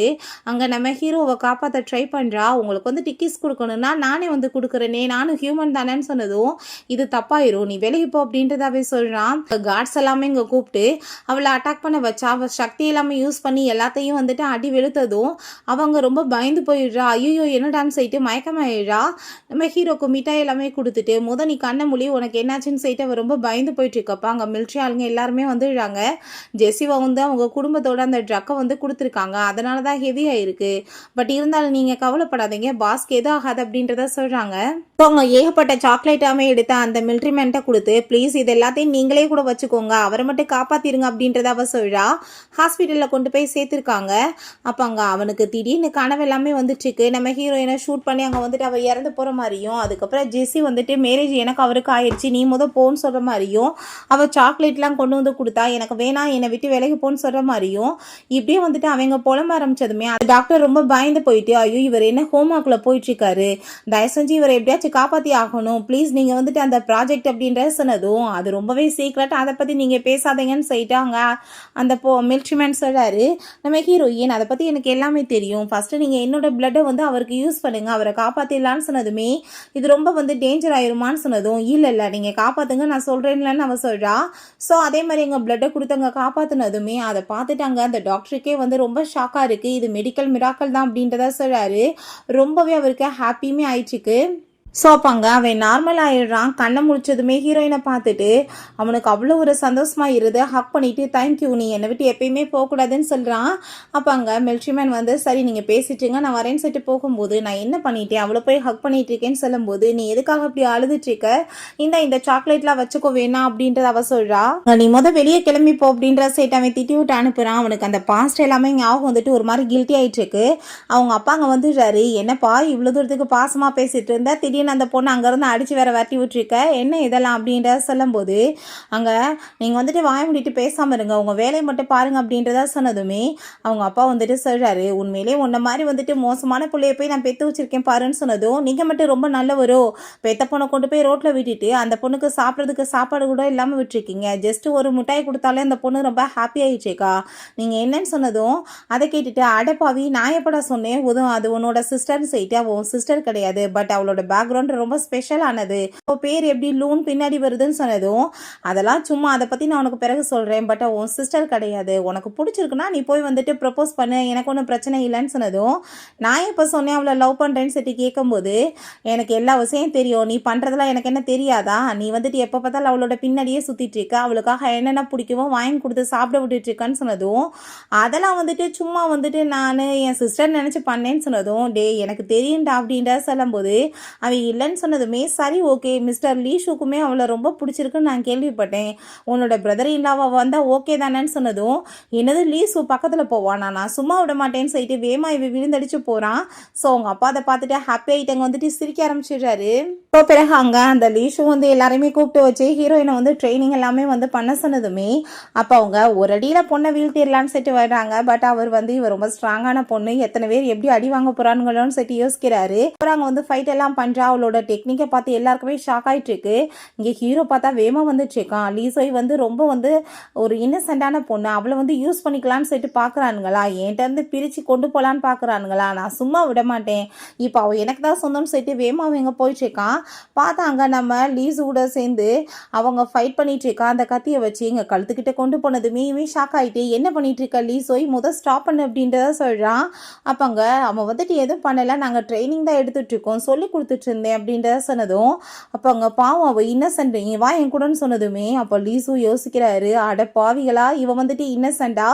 அங்கே நம்ம ஹீரோவை காப்பாற்ற ட்ரை பண்ணுறா. உங்களுக்கு வந்து டிக்கிஸ் கொடுக்கணும்னா நானே வந்து கொடுக்குறேனே, நானும் ஹியூமன் தானேன்னு சொன்னதும் இது தப்பாயிரும், நீ வெளியே போ அப்படின்றதாவே சொல்கிறான். கார்ட்ஸ் எல்லாமே இங்கே கூப்பிட்டு அவளை அட்டாக் பண்ண வச்சா. அவள் சக்தி எல்லாமே யூஸ் பண்ணி எல்லாத்தையும் வந்துட்டு அடி வெளுத்ததும் அவங்க ரொம்ப பயந்து போயிடுறா. ஐயோ என்னடான்னு சொல்லிட்டு மயக்கமாயிடுறா. நம்ம ஹீரோக்கு மிட்டாய் எல்லாமே கொடுத்துட்டு நீ கண்ணை மொழி உனக்கு என்னாச்சுன்னு சொல்லிட்டு அவள் ரொம்ப பயந்து போயிட்டு இருக்கப்பா. அங்கே மிலிட்ரி ஆளுங்க எல்லாருமே வந்துடுறாங்க. ஜெசிவா வந்து அவங்க குடும்பத்தோட அந்த ட்ரக்கை வந்து கொடுத்துருக்காங்க, அதனால தான் ஹெவியாக இருக்குது, பட் இருந்தாலும் நீங்கள் கவலைப்படாதீங்க பாஸ்க்கு எதுவும் ஆகாது அப்படின்றத சொல்கிறாங்க. ஸோ அவங்க ஏகப்பட்ட சாக்லேட்டாமே எடுத்து அந்த மிலிட்ரி மேன்ட்ட கொடுத்து ப்ளீஸ் இது எல்லாத்தையும் நீங்களே கூட வச்சுக்கோங்க, அவரை மட்டும் காப்பாற்றிருங்க அப்படின்றத அவள் சொல்கிறா. ஹாஸ்பிட்டலில் கொண்டு போய் சேர்த்துருக்காங்க. அப்போ அங்கே அவனுக்கு திடீர்னு கனவு எல்லாமே வந்துட்டுருக்கு. நம்ம ஹீரோயினை ஷூட் பண்ணி அங்கே வந்துட்டு அவள் இறந்து போகிற மாதிரியும் அதுக்கப்புறம் ஜெஸ்ஸி வந்துட்டு மேரேஜ் எனக்கு அவருக்கு ஆயிடுச்சு நீ போன்னு சொல்கிற மாதிரியும் அவள் சாக்லேட்லாம் கொண்டு வந்து கொடுத்தா எனக்கு வேணாம் என்னை விட்டு விலகி போன்னு சொல்கிற மாதிரியும் இப்படியே வந்துட்டு அவங்க புலம்ப ஆரம்பிச்சதுமே டாக்டர் ரொம்ப பயந்து போயிட்டு ஐயோ இவர் என்ன ஹோம்ஒர்க்கில் போயிட்டுருக்காரு, தயவு செஞ்சு இவரை எப்படியாச்சும் காப்பாற்றி ஆகணும் ப்ளீஸ் நீங்கள் வந்துட்டு அந்த ப்ராஜெக்ட் அப்படின்ற சொன்னதும் அது ரொம்பவே சீக்ரெட், அதை பற்றி நீங்கள் பேசாதீங்கன்னு சொல்லிட்டு அவங்க அந்த மிலிட்ரி மேன் சொல்கிறாரு. நம்ம ஹீரோயின் அதை பற்றி எனக்கு எல்லாமே தெரியும், ஃபஸ்ட்டு நீங்கள் என்னோட பிளட்டை வந்து அவருக்கு யூஸ் பண்ணுங்கள், அவரை காப்பாற்றிடலான்னு சொன்னதுமே இது ரொம்ப வந்து டேஞ்சர் ஆயிருமான்னு சொன்னதும் இல்லை நீங்கள் காப்பாற்றுங்க நான் சொல்கிறேன்லன்னு அவள் சொல்கிறா. ஸோ அதே மாதிரி எங்கள் பிளட்டை கொடுத்தவங்க காப்பாற்றினதுமே அதை பார்த்துட்டாங்க. அந்த டாக்டருக்கே வந்து ரொம்ப ஷாக்காக இருக்குது, இது மெடிக்கல் மிராக்கல் தான் அப்படின்றத சொல்கிறாரு. ரொம்பவே அவருக்கு ஹாப்பியுமே ஆயிடுச்சுக்கு. ஸோ அப்போங்க அவன் நார்மல் ஆயிடுறான். கண்ணை முழிச்சதுமே ஹீரோயினை பார்த்துட்டு அவனுக்கு அவ்வளோ ஒரு சந்தோஷமாக இருது. ஹக் பண்ணிவிட்டு தேங்க்யூ, நீ என்னை விட்டு எப்பயுமே போகக்கூடாதுன்னு சொல்கிறான். அப்போ அங்கே மில்ட்ரிமேன் வந்து சரி நீங்கள் பேசிட்டுங்க, நான் வரேன்னு சொல்லிட்டு போகும்போது நான் என்ன பண்ணிட்டேன், அவ்வளோ போய் ஹக் பண்ணிட்டு இருக்கேன்னு சொல்லும்போது நீ எதுக்காக அப்படி அழுதுட்ருக்க, இந்த சாக்லேட்லாம் வச்சுக்கோ வேணாம் அப்படின்றத அவ சொல்கிறா. நீ வெளியே கிளம்பி போ அப்படின்ற சைட் அவன் திட்டி விட்டு அனுப்புகிறான். அவனுக்கு அந்த பாஸ்ட் எல்லாமே ஞாபகம் வந்துட்டு ஒரு மாதிரி கில்ட்டி ஆகிட்டு இருக்கு. அவங்க அப்பா அங்கே வந்துடுறாரு. என்னப்பா இவ்வளோ தூரத்துக்கு பாசமாக பேசிட்டு இருந்தா திடீர்னு அந்த பொண்ணு அங்கேருந்து அடித்து வேற வரட்டி விட்டுருக்க, என்ன இதெல்லாம் அப்படின்றத சொல்லும்போது அங்கே நீங்கள் வந்துட்டு வாய முடிட்டு பேசாமல் இருங்க, உங்கள் வேலையை மட்டும் பாருங்கள் அப்படின்றத சொன்னதுமே அவங்க அப்பா வந்துட்டு சொல்கிறாரு, உண்மையிலே உன்ன மாதிரி வந்துட்டு மோசமான பிள்ளைய போய் நான் பெற்று வச்சிருக்கேன் பாருன்னு சொன்னதும் நீங்கள் மட்டும் ரொம்ப நல்லவரோ, பெத்த பொண்ணை கொண்டு போய் ரோட்டில் விட்டுட்டு அந்த பொண்ணுக்கு சாப்பிட்றதுக்கு சாப்பாடு கூட இல்லாமல் விட்டுருக்கீங்க, ஜஸ்ட்டு ஒரு மிட்டாய் கொடுத்தாலே அந்த பொண்ணு ரொம்ப ஹாப்பி ஆகிடுச்சேக்கா, நீங்கள் என்னன்னு சொன்னதும் அதை கேட்டுட்டு அடப்பாவி நான் எப்படா சொன்னேன், அது உன்னோட சிஸ்டர்னு சொல்லிட்டு அவள் சிஸ்டர் கிடையாது, பட் அவளோட பேக்ரவுண்ட் ரொம்ப ஸ்பெஷலானது, பேர் எப்படி லூன் பின்னாடி வருதுன்னு சொன்னதும் அதெல்லாம் சும்மா, அதை பற்றி நான் உனக்கு பிறகு சொல்கிறேன், பட் உன் சிஸ்டர் கிடையாது, உனக்கு பிடிச்சிருக்குன்னா நீ போய் வந்துட்டு ப்ரப்போஸ் பண்ணு, எனக்கு ஒன்றும் பிரச்சனை இல்லைன்னு சொன்னதும் நான் எப்போ சொன்னேன் அவளை லவ் பண்ணுறேன்னு சொல்லி கேட்கும்போது எனக்கு எல்லா விஷயம் தெரியும், நீ பண்ணுறதெல்லாம் எனக்கு என்ன தெரியாதா, நீ வந்துட்டு எப்போ பார்த்தாலும் அவளோட பின்னாடியே சுற்றிட்டு இருக்க, அவளுக்காக என்னென்ன பிடிக்குமோ வாங்கி கொடுத்து சாப்பிட விட்டுட்டு இருக்கான்னு சொன்னதும் அதெல்லாம் வந்துட்டு சும்மா வந்துட்டு நான் என் சிஸ்டர் நினச்சி பண்ணேன்னு சொன்னதும் டே எனக்கு தெரியும்டா அப்படின்ற சொல்லும்போது அவன் இல்லைன்னு சொன்னதுமே சரி ஓகே, மிஸ்டர் லீஷுக்குமே அவளை ரொம்ப பிடிச்சிருக்குன்னு நான் கேள்விப்பட்டேன், உன்னோட பிரதர் இல்லாவ வந்தால் ஓகே தானேன்னு சொன்னதும் என்னது லீஷு பக்கத்தில் போவானா, நான் சும்மா விட மாட்டேன்னு சொல்லிட்டு வேமா இவ விழுந்தடிச்சு போகிறான். ஸோ அவங்க அப்பா அதை பார்த்துட்டு ஹாப்பி ஆகிட்டாங்க, வந்துட்டு சிரிக்க ஆரம்பிச்சிடுறாரு. இப்போ பிறகு அங்கே அந்த லீஷு வந்து எல்லாருமே கூப்பிட்டு வச்சு ஹீரோயினை வந்து ட்ரைனிங் எல்லாமே வந்து பண்ண சொன்னதுமே அப்போ அவங்க ஒரு அடியில் பொண்ணை வீழ்த்திடலான்னு சொல்லிட்டு வர்றாங்க. பட் அவர் வந்து இவர் ரொம்ப ஸ்ட்ராங்கான பொண்ணு, எத்தனை பேர் எப்படி அடி வாங்க போகிறானுங்களோன்னு சொல்லிட்டு யோசிக்கிறாரு. அப்புறம் அங்கே வந்து ஃபைட் எல்லாம் பண்ணுறா, அவளோட டெக்னிக்கை பார்த்து எல்லாருக்குமே ஷாக் ஆகிட்டு இருக்கு. இங்கே ஹீரோ பார்த்தா வேமா வந்துட்டுருக்கான். லீசோய் வந்து ரொம்ப வந்து ஒரு இன்னசென்டான பொண்ணு, அவளை வந்து யூஸ் பண்ணிக்கலான்னு சொல்லிட்டு பார்க்குறானுங்களா, என்கிட்ட இருந்து பிரித்து கொண்டு போகலான்னு பார்க்குறானுங்களா, நான் சும்மா விட மாட்டேன், இப்போ அவள் எனக்கு தான் சொந்தம்னு சொல்லிட்டு வேமா அவங்க எங்கே போயிட்டுருக்கான். பார்த்தாங்க நம்ம லீஸு கூட சேர்ந்து அவங்க ஃபைட் பண்ணிட்டு இருக்கா, அந்த கத்தியை வச்சு எங்கள் கழுத்துக்கிட்ட கொண்டு போனதுமே இவன் ஷாக் ஆகிட்டு என்ன பண்ணிட்டு இருக்கா லீஸோய், ஸ்டாப் பண்ணு அப்படின்றத சொல்கிறான். அப்போங்க அவன் வந்துட்டு எதுவும் பண்ணலை, நாங்கள் ட்ரைனிங் தான் எடுத்துகிட்டு இருக்கோம், சொல்லி கொடுத்துட்டு இருந்தேன் அப்படின்றத சொன்னதும் அப்போ அங்கே பாவம் அவள் இன்னசென்ட், நீ வா என் கூடன்னு சொன்னதுமே அப்போ லீஸு யோசிக்கிறாரு, அட பாவிகளா இவன் வந்துட்டு இன்னசென்டா,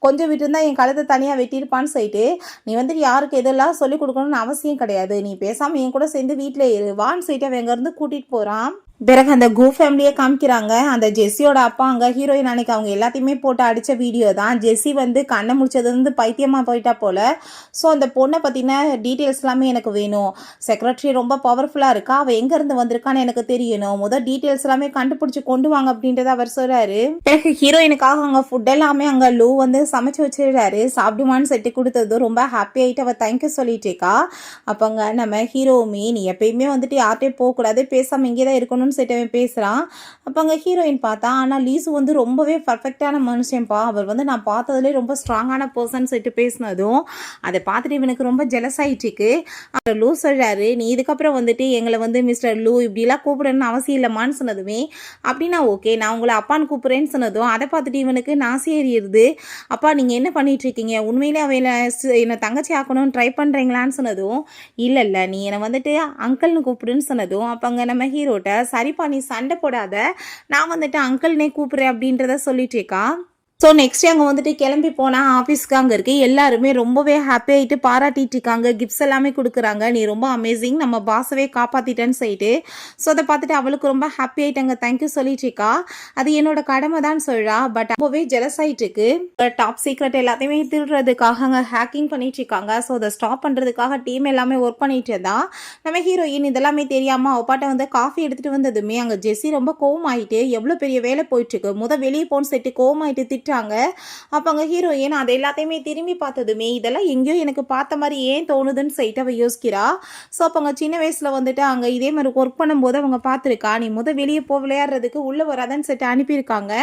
கொஞ்சம் விட்டுருந்தா என் கழுத்தை தனியாக வெட்டியிருப்பான்னு சொல்லிட்டு நீ வந்துட்டு யாருக்கு எதெல்லாம் சொல்லிக் கொடுக்கணும்னு அவசியம் கிடையாது, நீ பேசாமல் என் கூட சேர்ந்து வீட்டில் இரு வான்னு சொல்லிட்டு அவன் அங்கேருந்து கூட்டிகிட்டு போகிறான். பிறகு அந்த கோ ஃபேமிலியை காமிக்கிறாங்க. அந்த ஜெஸ்ஸியோட அப்பா அங்கே ஹீரோயின் அன்னைக்கு அவங்க எல்லாத்தையுமே போட்டு அடித்த வீடியோ தான். ஜெஸ்ஸி வந்து கண்ணை முடிச்சது வந்து பைத்தியமாக போயிட்டா போல். ஸோ அந்த பொண்ணை பற்றின டீட்டெயில்ஸ் எல்லாமே எனக்கு வேணும், செக்ரட்டரி ரொம்ப பவர்ஃபுல்லாக இருக்கா, அவள் எங்கேருந்து வந்திருக்கான்னு எனக்கு தெரியணும், டீட்டெயில்ஸ் எல்லாமே கண்டுபிடிச்சி கொண்டு வாங்க அப்படின்றத அவர் சொல்கிறாரு. பிறகு ஹீரோயினுக்காக அங்கே ஃபுட் எல்லாமே அங்கே லூ வந்து சமைச்சு வச்சிடுறாரு. சாப்பிடுமான்னு செட்டு கொடுத்தது ரொம்ப ஹாப்பி ஆகிட்டு அவள் தேங்க்யூ சொல்லிட்டு இருக்கா. அப்போங்க நம்ம ஹீரோவுமே நீ எப்பயுமே வந்துட்டு யார்கிட்டையும் போகக்கூடாது, பேசாமல் இங்கே தான் இருக்கணும் செட்டவன் பேசுகிறான். அப்போ அங்கே ஹீரோயின் பார்த்தா ஆனால் லீஸு வந்து ரொம்பவே பர்ஃபெக்டான மனுஷன்ப்பா, அவர் வந்து நான் பார்த்ததுலேயே ரொம்ப ஸ்ட்ராங்கான பர்சன் சொல்லிட்டு பேசினதும் அதை பார்த்துட்டு இவனுக்கு ரொம்ப ஜெலஸ் ஆகிட்டுருக்கு. அவர் லூ சொல்கிறாரு, நீ இதுக்கப்புறம் வந்துட்டு எங்களை வந்து மிஸ்டர் லூ இப்படிலாம் கூப்பிடணும்னு அவசியம் இல்லைம்மான்னு சொன்னதுமே அப்படின்னா ஓகே நான் உங்களை அப்பான்னு கூப்பிட்றேன்னு சொன்னதும் அதை பார்த்துட்டு இவனுக்கு நாசி ஏறிடுது. அப்பா நீங்கள் என்ன பண்ணிகிட்ருக்கீங்க, உண்மையிலே அவன் என்னை தங்கச்சி ஆக்கணும்னு ட்ரை பண்ணுறீங்களான்னு சொன்னதும் இல்லை நீ என்னை வந்துட்டு அங்கிள்னு கூப்பிடுன்னு சொன்னதும் அப்போ அங்கே நம்ம ஹீரோட்ட சரிப்பா நீ சண்டை போடாத, நான் வந்துட்டு அங்கிள்னே கூப்பிட்றேன் அப்படின்றத சொல்லிட்டு இருக்கா. ஸோ நெக்ஸ்ட் அங்கே வந்துட்டு கிளம்பி போனால் ஆஃபீஸ்க்கு அங்கே இருக்குது எல்லாருமே ரொம்பவே ஹாப்பி ஆகிட்டு பாராட்டிட்டு இருக்காங்க, கிஃப்ட்ஸ் எல்லாமே கொடுக்குறாங்க, நீ ரொம்ப அமேசிங் நம்ம பாஸவே காப்பாற்றிட்டேன்னு சொல்லிட்டு. ஸோ அதை பார்த்துட்டு அவளுக்கு ரொம்ப ஹாப்பி ஆகிட்டாங்க, தேங்க்யூ சொல்லிட்டு இருக்கா. அது என்னோட கடமை தான் சொல்கிறா. பட் ரொம்பவே ஜெலஸ் ஆகிட்டு இருக்கு. டாப் சீக்ரெட் எல்லாத்தையுமே திருடுறதுக்காக அங்கே ஹேக்கிங் பண்ணிட்டு இருக்காங்க. ஸோ அதை ஸ்டாப் பண்ணுறதுக்காக டீம் எல்லாமே ஒர்க் பண்ணிட்டு இருந்தா நம்ம ஹீரோயின் இதெல்லாமே தெரியாமல் அவப்பாட்ட வந்து காஃபி எடுத்துகிட்டு வந்ததுமே அங்கே ஜெஸ்ஸி ரொம்ப கோவம் ஆகிட்டு எவ்வளோ பெரிய வேலை போயிட்டுருக்கு வெளியே போன்னு சொல்லிட்டு கோவம் ஆகிட்டு திட்டாங்க. அப்போ அங்கே ஹீரோயின் அதை எல்லாத்தையுமே திரும்பி பார்த்ததுமே இதெல்லாம் எங்கேயோ எனக்கு பார்த்த மாதிரி ஏன் தோணுதுன்னு சொல்லிட்டு அவள் யோசிக்கிறா. ஸோ அப்போ அங்கே சின்ன வயசில் வந்துட்டு அங்கே இதே மாதிரி ஒர்க் பண்ணும்போது அவங்க பார்த்துருக்கா, நீ வெளியே போ விளையாடுறதுக்கு உள்ளே வராதுன்னு சொல்லிட்டு அனுப்பியிருக்காங்க.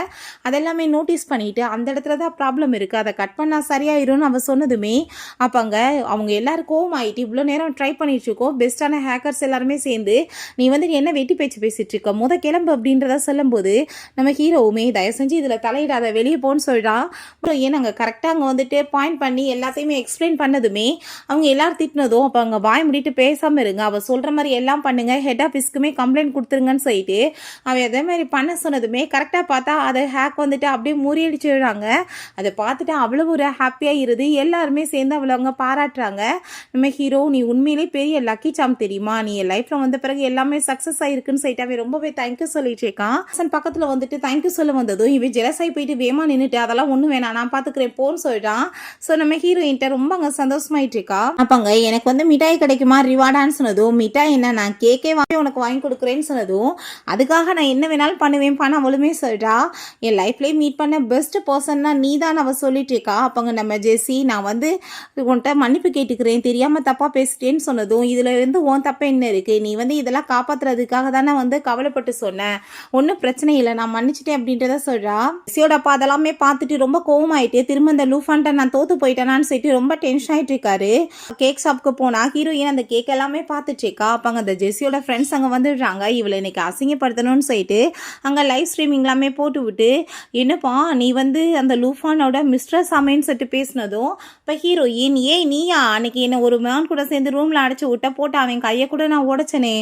அதெல்லாமே நோட்டீஸ் பண்ணிட்டு அந்த இடத்துல தான் ப்ராப்ளம் இருக்குது, அதை கட் பண்ணால் சரியாயிரும்னு அவள் சொன்னதுமே அப்போ அங்கே அவங்க எல்லாருக்கும் ஆகிட்டு இவ்வளோ நேரம் ட்ரை பண்ணிட்டு இருக்கோம் பெஸ்ட்டான ஹேக்கர்ஸ் எல்லாருமே சேர்ந்து நீ என்ன வெட்டி பேச்சு பேசிட்டு இருக்க கிளம்பு அப்படின்றத சொல்லும்போது நம்ம ஹீரோவுமே தயவு செஞ்சு இதில் தலையிடாத வெளியே போ போன்னு சொல்கிறா. அப்புறம் ஏன் நாங்கள் கரெக்டாக அங்கே வந்துட்டு பாயிண்ட் பண்ணி எல்லாத்தையுமே எக்ஸ்பிளைன் பண்ணதுமே அவங்க எல்லாரும் திட்டினதும் அப்போ அங்கே வாய் முடிட்டு பேசாமல் இருங்க, அவள் சொல்கிற மாதிரி எல்லாம் பண்ணுங்க, ஹெட் ஆஃபீஸ்க்குமே கம்ப்ளைண்ட் கொடுத்துருங்கன்னு சொல்லிட்டு அவள் அதே மாதிரி பண்ண சொன்னதுமே கரெக்டாக பார்த்தா அதை ஹேக் வந்துட்டு அப்படியே முறியடிச்சிடுறாங்க. அதை பார்த்துட்டு அவ்வளோ ஒரு ஹாப்பியாக இருது. எல்லாருமே சேர்ந்து அவளை அவங்க பாராட்டுறாங்க. நம்ம ஹீரோ, நீ உண்மையிலே பெரிய லக்கி சாம் தெரியுமா, நீ என் லைஃப்பில் வந்த பிறகு எல்லாமே சக்ஸஸ் ஆகிருக்குன்னு சொல்லிட்டு அவன் ரொம்பவே தேங்க்யூ சொல்லிட்டு இருக்கான். பக்கத்தில் வந்துட்டு தேங்க்யூ சொல்ல வந்ததும் இவன் ஜெலஸாகி போயிட்டு வேமா நின்றுட்டு அதெல்லாம் ஒன்றும் வேணாம் நான் பார்த்துக்கிறேன் போன்னு சொல்லிட்டான். ஸோ நம்ம ஹீரோயின்ட்ட ரொம்ப அங்கே சந்தோஷமாயிட்டு இருக்கா. அப்பங்க எனக்கு வந்து மிட்டாய் கிடைக்குமா ரிவார்டான்னு சொன்னதும், மிட்டாய் என்ன நான் கேக்கே வாங்கி உனக்கு வாங்கி கொடுக்குறேன்னு சொன்னதும், அதுக்காக நான் என்ன வேணாலும் பண்ணுவேன் பண்ண அவளுமே சொல்லிட்டா. என் லைஃப்லேயே மீட் பண்ண பெஸ்ட் பர்சன்னா நீ தான் அவள் சொல்லிட்டு இருக்கா. அப்பங்க நம்ம ஜெஸ்ஸி, நான் வந்து உன்கிட்ட மன்னிப்பு கேட்டுக்கிறேன், தெரியாமல் தப்பாக பேசிட்டேன்னு சொன்னதும், இதில் இருந்து உன் தப்ப என்ன இருக்குது, நீ வந்து இதெல்லாம் காப்பாற்றுறதுக்காக தானே வந்து கவலைப்பட்டு சொன்னேன், ஒன்றும் பிரச்சனை இல்லை நான் மன்னிச்சிட்டேன் அப்படின்றத சொல்கிறா. ஜெஸ்ஸியோட அப்பா அதெல்லாமே பார்த்துட்டு ரொம்ப கோவமாயிட்டு திரும்ப இந்த லூஃபான்ட்ட நான் தோத்து போயிட்டேனான்னு சொல்லிட்டு ரொம்ப டென்ஷன் ஆகிட்டு இருக்காரு. கேக் ஷாப்புக்கு போனால் ஹீரோயின் அந்த கேக் எல்லாமே பார்த்துட்டு இருக்கா. அப்போ அங்கே அந்த ஜெஸ்ஸியோட ஃப்ரெண்ட்ஸ் அங்கே வந்துடுறாங்க. இவளை இன்னைக்கு அசிங்கப்படுத்தணும்னு சொல்லிட்டு அங்கே லைவ் ஸ்ட்ரீமிங் எல்லாமே போட்டு விட்டு, என்னப்பா நீ வந்து அந்த லூஃபானோட மிஸ்ட்ரஸ் அமைன்னு சொல்லிட்டு பேசினதும் இப்போ ஹீரோயின், ஏன் நீயா அன்னைக்கு என்ன ஒரு மேன் கூட சேர்ந்து ரூமில் அடைச்சி விட்ட போட்டு அவன் கையை கூட நான் உடைச்சனே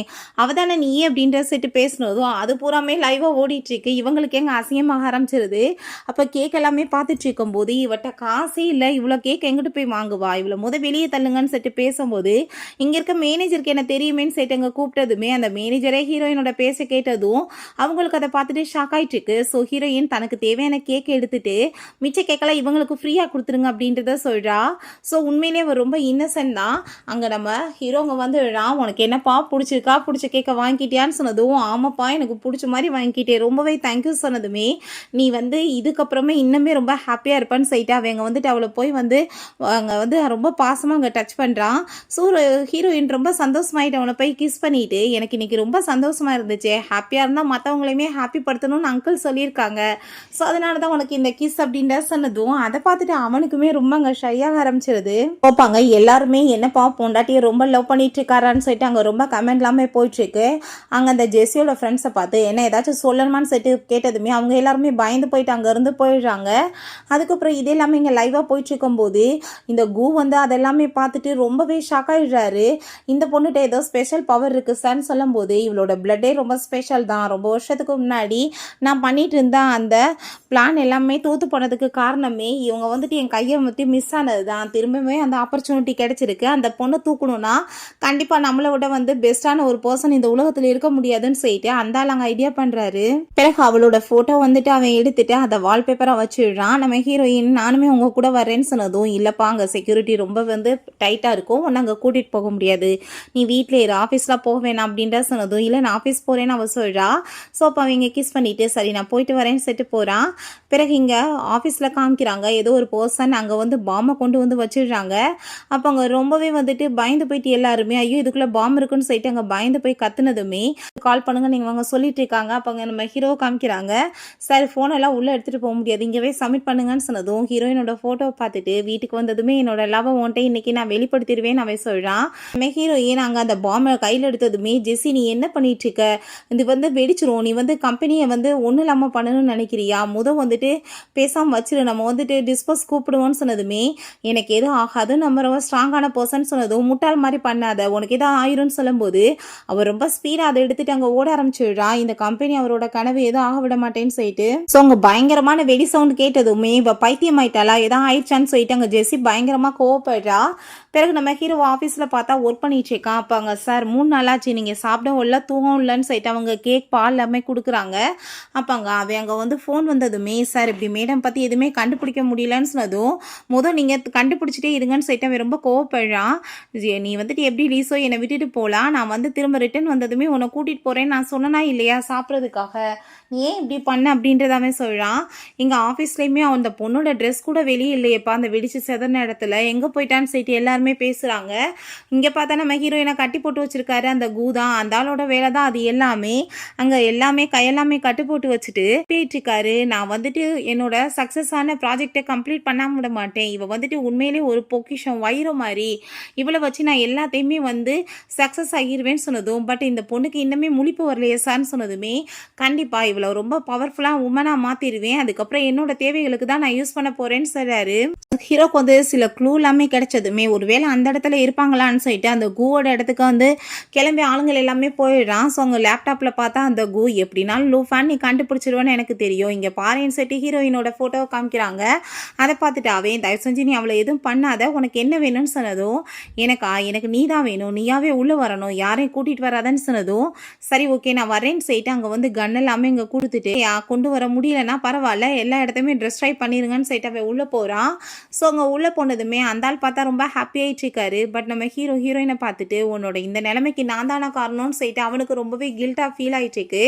அவதானே நீ அப்படின்ற சொல்லிட்டு பேசினதும் அது பூராமே லைவாக ஓடிட்டு இருக்கு. இவங்களுக்கு எங்கே அசிங்கமாக ஆரம்பிச்சிருது. அப்போ கேக் எல்லாமே பார்த்துட்டு இருக்கும்போது இவட்ட காசே இல்லை, இவ்வளோ கேக் எங்கிட்டு போய் வாங்குவா, இவ்வளோ வெளியே தள்ளுங்கன்னு சொல்லிட்டு பேசும்போது இங்கே இருக்க மேனேஜருக்கு என்ன தெரியுமேன்னு சொல்லிட்டு அங்கே கூப்பிட்டதுமே அந்த மேனேஜரே ஹீரோயினோட பேச கேட்டதும் அவங்களுக்கு அதை பார்த்துட்டு ஷாக் ஆகிட்டு இருக்கு. ஸோ ஹீரோயின் தனக்கு தேவையான கேக் எடுத்துட்டு மிச்ச கேக்கெல்லாம் இவங்களுக்கு ஃப்ரீயாக கொடுத்துருங்க அப்படின்றத சொல்கிறா. ஸோ உண்மையிலே அவர் ரொம்ப இன்னசென்ட் தான். அங்கே நம்ம ஹீரோங்க வந்துடுறான். உனக்கு என்னப்பா பிடிச்சிருக்கா, பிடிச்ச கேக்கை வாங்கிட்டியான்னு சொன்னதும், ஆமாப்பா எனக்கு பிடிச்ச மாதிரி வாங்கிக்கிட்டேன் ரொம்பவே தேங்க்யூ சொன்னதுமே, நீ வந்து இதுக்கப்புறமே இன்னுமே ரொம்ப ஹாப்பியாக இருப்பான்னு சொல்லிட்டு அவங்க வந்துட்டு அவளை போய் வந்து அங்கே வந்து ரொம்ப பாசமாக அங்கே டச் பண்ணுறான். ஸோ ஹீரோயின் ரொம்ப சந்தோஷமாயிட்டு அவனை போய் கிஸ் பண்ணிட்டு, எனக்கு இன்னைக்கு ரொம்ப சந்தோஷமாக இருந்துச்சு, ஹாப்பியாக இருந்தால் மற்றவங்களையுமே ஹாப்பி படுத்தணும்னு அங்கிள் சொல்லியிருக்காங்க, ஸோ அதனால தான் உனக்கு இந்த கிஸ் அப்படின்ற சொன்னதும் அதை பார்த்துட்டு அவனுக்குமே ரொம்ப அங்கே ஷையாக ஆரம்பிச்சிருது. பார்ப்பாங்க எல்லாருமே என்னப்பா பொண்டாட்டியை ரொம்ப லவ் பண்ணிட்டு இருக்காரான்னு சொல்லிட்டு அங்கே ரொம்ப கமெண்ட் எல்லாமே போயிட்டுருக்கு. அங்கே அந்த ஜெஸ்ஸியோட ஃப்ரெண்ட்ஸை பார்த்து என்ன ஏதாச்சும் சொல்லணுமான்னு சொல்லிட்டு கேட்டதுமே அவங்க எல்லாருமே பயந்து போயிட்டு அங்கேருந்து போயிடுறாங்க. அதுக்கப்புறம் இது எல்லாமே இங்கே லைவாக போயிட்டு இருக்கும்போது இந்த கூ வந்து அதெல்லாமே பார்த்துட்டு ரொம்பவே ஷாக் ஆகிடுறாரு. இந்த பொண்ணுகிட்ட ஏதோ ஸ்பெஷல் பவர் இருக்குது சார்னு சொல்லும் போது, இவளோட பிளட்டே ரொம்ப ஸ்பெஷல் தான், ரொம்ப வருஷத்துக்கு முன்னாடி நான் பண்ணிட்டு இருந்தேன் அந்த பிளான் எல்லாமே தோற்று போனதுக்கு காரணமே இவங்க வந்துட்டு என் கையை வந்து மிஸ் ஆனது தான், திரும்பவே அந்த ஆப்பர்ச்சுனிட்டி கிடைச்சிருக்கு, அந்த பொண்ணை தூக்கணும்னா கண்டிப்பாக நம்மளை விட வந்து பெஸ்ட்டான ஒரு பர்சன் இந்த உலகத்தில் இருக்க முடியாதுன்னு சொல்லிட்டு அந்த ஆள் அங்கே ஐடியா பண்ணுறாரு. பிறகு அவளோட ஃபோட்டோ வந்துட்டு அவன் எடுத்துட்டு அதை வால்பேப்பராக வச்சுடுறான். நம்ம ஹீரோயின் நானுமே உங்கள் கூட வரேன்னு சொன்னதும், இல்லைப்பா அங்கே செக்யூரிட்டி ரொம்ப வந்து டைட்டாக இருக்கும், ஒன்று அங்கே கூட்டிகிட்டு போக முடியாது, நீ வீட்டில் இரு ஆஃபீஸ்லாம் போக வேணாம் அப்படின்ற சொன்னதும், இல்லை நான் ஆஃபீஸ் போகிறேன்னு அவள் சொல்கிறா. ஸோ அப்போ அவங்க கிஸ் பண்ணிவிட்டு சரி நான் போயிட்டு வரேன்னு சொல்லிட்டு போகிறான். பிறகு இங்கே ஆஃபீஸில் காமிக்கிறாங்க ஏதோ ஒரு பர்சன் அங்கே வந்து பாம்பை கொண்டு வந்து வச்சிடுறாங்க. அப்போ அங்கே ரொம்பவே வந்துட்டு பயந்து போயிட்டு எல்லாருமே ஐயோ இதுக்குள்ளே பாம்பு இருக்குன்னு சொல்லிட்டு அங்கே பயந்து போய் கத்துனதுமே கால் பண்ணுங்க நீங்கள் அவங்க சொல்லிட்டு இருக்காங்க. அப்போ அங்கே நம்ம ஹீரோ காமிக்கிறாங்க. சார் ஃபோனெல்லாம் உள்ளே எடுத்துகிட்டு போக முடியாது, இங்கேவே சப்மிட் பண்ணுங்கன்னு சொன்னதும் ஹீரோயினோட ஃபோட்டோவை பார்த்துட்டு வீட்டுக்கு வந்ததுமே என்னோட லவ் உன்ட்டை இன்னைக்கு நான் வெளிப்படுத்திடுவேன் அவன் சொல்கிறான். நம்ம ஹீரோயின் அங்கே அந்த பாம்பை கையில் எடுத்ததுமே, ஜெஸ்ஸி நீ என்ன பண்ணிட்டு இருக்க, இது வந்து வெடிச்சிரும், நீ வந்து கம்பெனியை வந்து ஒன்றும் இல்லாமல் பண்ணணும்னு நினைக்கிறியா, வந்துட்டு பேசாமல் வச்சிரு, நம்ம வந்துட்டு டிஸ்போஸ் கூப்பிடுவோன்னு சொன்னதுமே, எனக்கு எதுவும் ஆகாது, நம்ம ரொம்ப ஸ்ட்ராங்கான பர்சன் சொன்னதும், முட்டாள் மாதிரி பண்ணாத உனக்கு எதாவது ஆயிரும்னு சொல்லும்போது அவர் ரொம்ப ஸ்பீடாக அதை எடுத்துட்டு அங்கே ஓட ஆரம்பிச்சிடுறா. இந்த கம்பெனி அவரோட கனவு எதுவும் ஆக விட மாட்டேன்னு சொல்லிட்டு. ஸோ அங்கே பயங்கரமான வெடி சவுண்ட் கேட்டதுமே இவ பைத்தியம் ஆயிட்டாளா எதாவது ஆயிடுச்சான்னு சொல்லிட்டு அங்கே ஜெஸ்ஸி பயங்கரமாக கோவப்படுறா. பிறகு நம்ம ஹீரோ ஆஃபீஸில் பார்த்தா ஒர்க் பண்ணிட்டு இருக்கான். அப்போ அங்கே சார் 3 நாளாச்சு நீங்கள் சாப்பிடவும் இல்லை தூங்கவும் இல்லைன்னு சொல்லிட்டு அவங்க கேக் பால் எல்லாமே கொடுக்குறாங்க. அப்போ அவங்க வந்து ஃபோன் வந்ததுமே, சார் இப்படி மேடம் பற்றி எதுவுமே கண்டுபிடிக்க முடியலன்னு சொன்னதும், நீங்கள் கண்டுபிடிச்சிட்டே இருங்கன்னு சொல்லிட்டு அவன் ரொம்ப கோவப்படுறான். நீ வந்துட்டு எப்படி லீஸோ என்னை விட்டுட்டு போகலாம், நான் வந்து திரும்ப ரிட்டர்ன் வந்ததுமே உன்னை கூட்டிகிட்டு போகிறேன்னு நான் சொன்னனா இல்லையா சாப்பிட்றதுக்காக, நீ ஏன் இப்படி பண்ண அப்படின்றதாவே சொல்கிறான். எங்கள் ஆஃபீஸ்லேயுமே அந்த பொண்ணோட ட்ரெஸ் கூட வெளியே இல்லையப்பா அந்த வெடிச்சு செதறின இடத்துல, எங்கே போயிட்டான்னு சொல்லிட்டு எல்லாருமே பேசுகிறாங்க. இங்கே பார்த்தா நம்ம ஹீரோயினை கட்டி போட்டு வச்சிருக்காரு அந்த கூதான், அந்த ஆளோட வேலை தான் அது எல்லாமே. அங்கே எல்லாமே கையெல்லாமே கட்டு போட்டு வச்சுட்டு போயிட்டுருக்காரு. நான் வந்துட்டு என்னோட சக்ஸஸான ப்ராஜெக்டை கம்ப்ளீட் பண்ணாம விட மாட்டேன், இவ வந்துட்டு உண்மையிலே ஒரு பொக்கிஷம் வைரம் மாதிரி, இவளை வச்சு நான் எல்லாத்தையுமே வந்து சக்ஸஸ் ஆகிடுவேன்னு சொன்னதும், பட் இந்த பொண்ணுக்கு இன்னுமே முழிப்பு வரலையே சார்னு சொன்னதுமே, கண்டிப்பாக இவளை ரொம்ப பவர்ஃபுல்லாக உமனாக மாற்றிடுவேன், அதுக்கப்புறம் அப்புறம் என்னோட தேவைகளுக்கு தான் நான் யூஸ் பண்ண போகிறேன்னு சொல்கிறாரு. ஹீரோக்கு வந்து சில க்ளூ எல்லாமே கிடைச்சதுமே ஒருவேளை அந்த இடத்துல இருப்பாங்களான்னு சொல்லிட்டு அந்த கூவோட இடத்துக்கு வந்து கிளம்பி ஆளுங்கள் எல்லாமே போயிடுறான். ஸோ அவங்க லேப்டாப்பில் பார்த்தா அந்த கூ எப்படினாலும் லூஃபான் நீ கண்டுபிடிச்சிருவேன்னு எனக்கு தெரியும், இங்கே பாருன்னு சொல்லிட்டு ஹீரோயினோட ஃபோட்டோவை காமிக்கிறாங்க. அதை பார்த்துட்டு அவன் தயவு செஞ்சு நீ அவளை எதுவும் பண்ணாத, உனக்கு என்ன வேணும்னு சொன்னதும் எனக்கு நீ தான் வேணும், நீயாவே உள்ளே வரணும், யாரையும் கூட்டிகிட்டு வராதன்னு சொன்னதும் சரி ஓகே நான் வரேன்னு சொல்லிட்டு அங்கே வந்து கன் எல்லாமே இங்கே கொடுத்துட்டு கொண்டு வர முடியலன்னா பரவாயில்ல எல்லா இடத்தையுமே ட்ரெஸ் ட்ரை பண்ணிடுங்கன்னு சொல்லிட்டு அவன் உள்ளே போகிறான். ஸோ அங்கே உள்ளே போனதுமே அந்த ஆள் பார்த்தா ரொம்ப ஹாப்பி ஆகிட்டு இருக்காரு. பட் நம்ம ஹீரோயினை பார்த்துட்டு உன்னோட இந்த நிலைமைக்கு நான் தானே காரணம்னு சொல்லிட்டு அவனுக்கு ரொம்பவே கில்ட்டாக ஃபீல் ஆகிட்டு இருக்கு.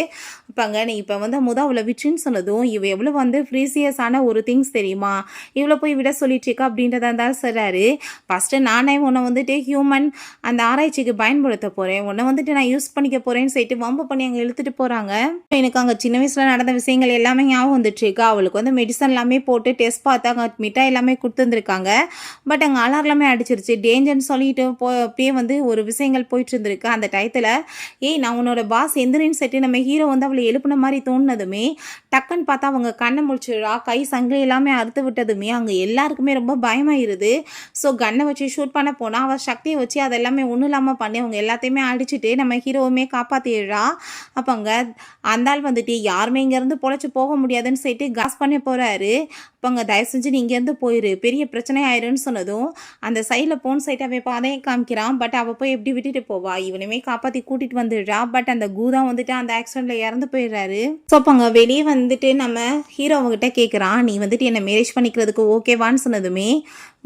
இப்போங்க நீ இப்போ வந்து அவளை விட்டுன்னு சொன்னதும் இவ எவ்வளோ வந்து ப்ரீசியஸான ஒரு திங்ஸ் தெரியுமா, இவ்வளோ போய் விட சொல்லிட்டு இருக்கா அப்படின்றத இருந்தாலும் சொல்கிறாரு. ஃபஸ்ட்டு நானே உன்னை வந்துட்டு ஹியூமன் அந்த ஆராய்ச்சிக்கு பயன்படுத்த போகிறேன், உன்னை வந்துட்டு நான் யூஸ் பண்ணிக்க போகிறேன்னு சொல்லிட்டு வம்பு பண்ணி அங்கே இழுத்துட்டு போகிறாங்க. எனக்கு அங்கே சின்ன வயசில் நடந்த விஷயங்கள் எல்லாமே ஞாபகம் வந்துட்டு இருக்கா. அவளுக்கு வந்து மெடிசன் எல்லாமே போட்டு டெஸ்ட் பார்த்து அங்கே மிட்டாய் எல்லாமே கொடுத்துருந்துருக்காங்க. பட் அங்கே அலார்லாமே அடிச்சிருச்சு, டேஞ்சர்னு சொல்லிட்டு அப்பயே வந்து ஒரு விஷயங்கள் போயிட்டு இருந்திருக்கு. அந்த டயத்தில் நான் உன்னோட பாஸ் எந்திரின்னு சொல்லிட்டு நம்ம ஹீரோ வந்து அவளை எழுப்புன மாதிரி தோணுனதுமே டக்குன்னு பார்த்தா அவங்க கண்ணை முடிச்சிடா, கை சங்கிலி எல்லாமே அறுத்து விட்டதுமே அங்கே எல்லாருக்குமே ரொம்ப பயமாயிருது. ஸோ கண்ணை வச்சு ஷூட் பண்ண போனால் அவள் சக்தியை வச்சு அதெல்லாமே ஒன்றும் இல்லாமல் பண்ணி அவங்க எல்லாத்தையுமே அடிச்சுட்டு நம்ம ஹீரோவுமே காப்பாற்றிடுறா. அப்போ அங்கே அந்த ஆள் வந்துட்டு யாருமே இங்கேருந்து பொழைச்சி போக முடியாதுன்னு சொல்லிட்டு காஸ் பண்ண போகிறாரு. அப்போ அங்கே தயவு செஞ்சு நீ இங்கேருந்து போயிரு, பெரிய பிரச்சனை ஆயிருன்னு சொன்னதும் அந்த சைடில் போன் சைட் அவன் பாதையும் காமிக்கிறான். பட் அவள் போய் எப்படி விட்டுட்டு போவா, இவனுமே காப்பாற்றி கூட்டிகிட்டு வந்துடுறா. பட் அந்த கூதா வந்துட்டு அந்த ஆக்சிடெண்ட்டில் இறந்து போயிடுறாரு. ஸோ அப்போ அங்கே வெளியே வந்துட்டு நம்ம ஹீரோ அவங்ககிட்ட கேட்குறான், நீ வந்துட்டு என்னை மேரேஜ் பண்ணிக்கிறதுக்கு ஓகேவான்னு சொன்னதுமே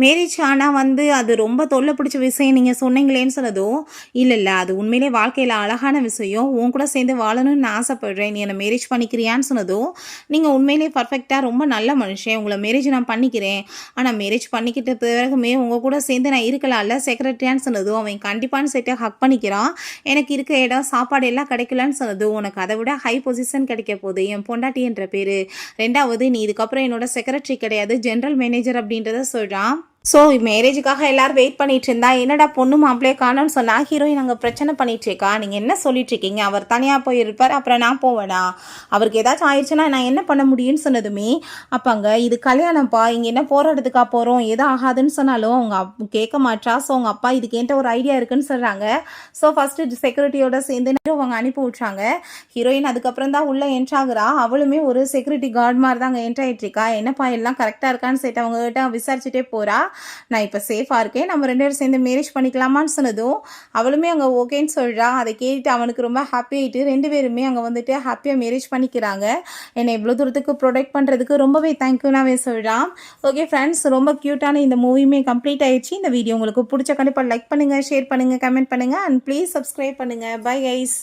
மேரேஜ் ஆனால் வந்து அது ரொம்ப தொல்லை பிடிச்ச விஷயம் நீங்கள் சொன்னீங்களேன்னு சொன்னதும் இல்லை அது உண்மையிலே வாழ்க்கையில் அழகான விஷயம், உன் கூட சேர்ந்து வாழணும்னு நான் ஆசைப்படுறேன், நீ என்னை மேரேஜ் பண்ணிக்கிறியான்னு சொன்னதும் நீங்கள் உண்மையிலே பர்ஃபெக்டாக ரொம்ப நல்ல மனுஷன், உங்களை மேரேஜ் நான் பண்ணிக்கிறேன், ஆனால் மேரேஜ் பண்ணிக்கிட்ட பிறகுமே உங்கள் கூட சேர்ந்து நான் இருக்கலாம்ல செக்ரட்டரியான்னு சொன்னதும் அவன் கண்டிப்பான்னு சேர்த்து ஹக் பண்ணிக்கிறான். எனக்கு இருக்க இடம் சாப்பாடு எல்லாம் கிடைக்கலான்னு சொன்னதும் உனக்கு அதை விட ஹை பொசிஷன் கிடைக்க போகுது, என் பொண்டாட்டி என்ற பேர், ரெண்டாவது நீ இதுக்கப்புறம் என்னோட செக்ரட்டரி கிடையாது ஜென்ரல் மேனேஜர் அப்படின்றத சொல்கிறான். ஸோ மேரேஜுக்காக எல்லோரும் வெயிட் பண்ணிட்டு இருந்தா என்னடா பொண்ணு மாப்பிள்ளையே காணோன்னு சொன்னால் ஹீரோயின் அங்கே பிரச்சனை பண்ணிட்டு இருக்கா, நீங்கள் என்ன சொல்லிட்டு இருக்கீங்க, அவர் தனியாக போயிருப்பார் அப்புறம் நான் போவேனா, அவருக்கு ஏதாச்சும் ஆயிடுச்சுன்னா நான் என்ன பண்ண முடியும்னு சொன்னதுமே அப்போ அங்கே இது கல்யாணம்ப்பா, இங்கே என்ன போராட்டத்துக்கா போகிறோம், எதுவும் ஆகாதுன்னு சொன்னாலும் அவங்க கேட்க மாட்டா. ஸோ அவங்க அப்பா இதுக்கு என்கிட்ட ஒரு ஐடியா இருக்குன்னு சொல்கிறாங்க. ஸோ ஃபஸ்ட்டு செக்யூரிட்டியோட சேர்ந்து அவங்க அனுப்பி விட்றாங்க. ஹீரோயின் அதுக்கப்புறம் தான் உள்ளே என்ட்ராகிறா. அவளுமே ஒரு செக்யூரிட்டி கார்டு மாதிரி தான் அங்கே என்ட்ராயிட்ருக்கா. என்னப்பா எல்லாம் கரெக்டாக இருக்கான்னு சொல்லிட்டு அவங்ககிட்ட விசாரிச்சுட்டே போகிறா. நான் இப்போ சேஃபாக இருக்கேன், நம்ம 2 பேரும் சேர்ந்து மேரேஜ் பண்ணிக்கலாமான்னு சொன்னதும் அவளுமே அங்கே ஓகேன்னு சொல்கிறா. அதை கேட்டு அவனுக்கு ரொம்ப ஹாப்பி ஆகிட்டு 2 பேருமே அங்கே வந்துட்டு ஹாப்பியாக மேரேஜ் பண்ணிக்கிறாங்க. என்னை இவ்வளோ தூரத்துக்கு ப்ரொடெக்ட் பண்ணுறதுக்கு ரொம்பவே தேங்க்யூனாவே சொல்கிறான். ஓகே ஃப்ரெண்ட்ஸ், ரொம்ப க்யூட்டான இந்த மூவியுமே கம்ப்ளீட் ஆயிடுச்சு. இந்த வீடியோ உங்களுக்கு பிடிச்ச கண்டிப்பாக லைக் பண்ணுங்கள், ஷேர் பண்ணுங்கள், கமெண்ட் பண்ணுங்கள் அண்ட் ப்ளீஸ் சப்ஸ்கிரைப் பண்ணுங்கள். Bye guys.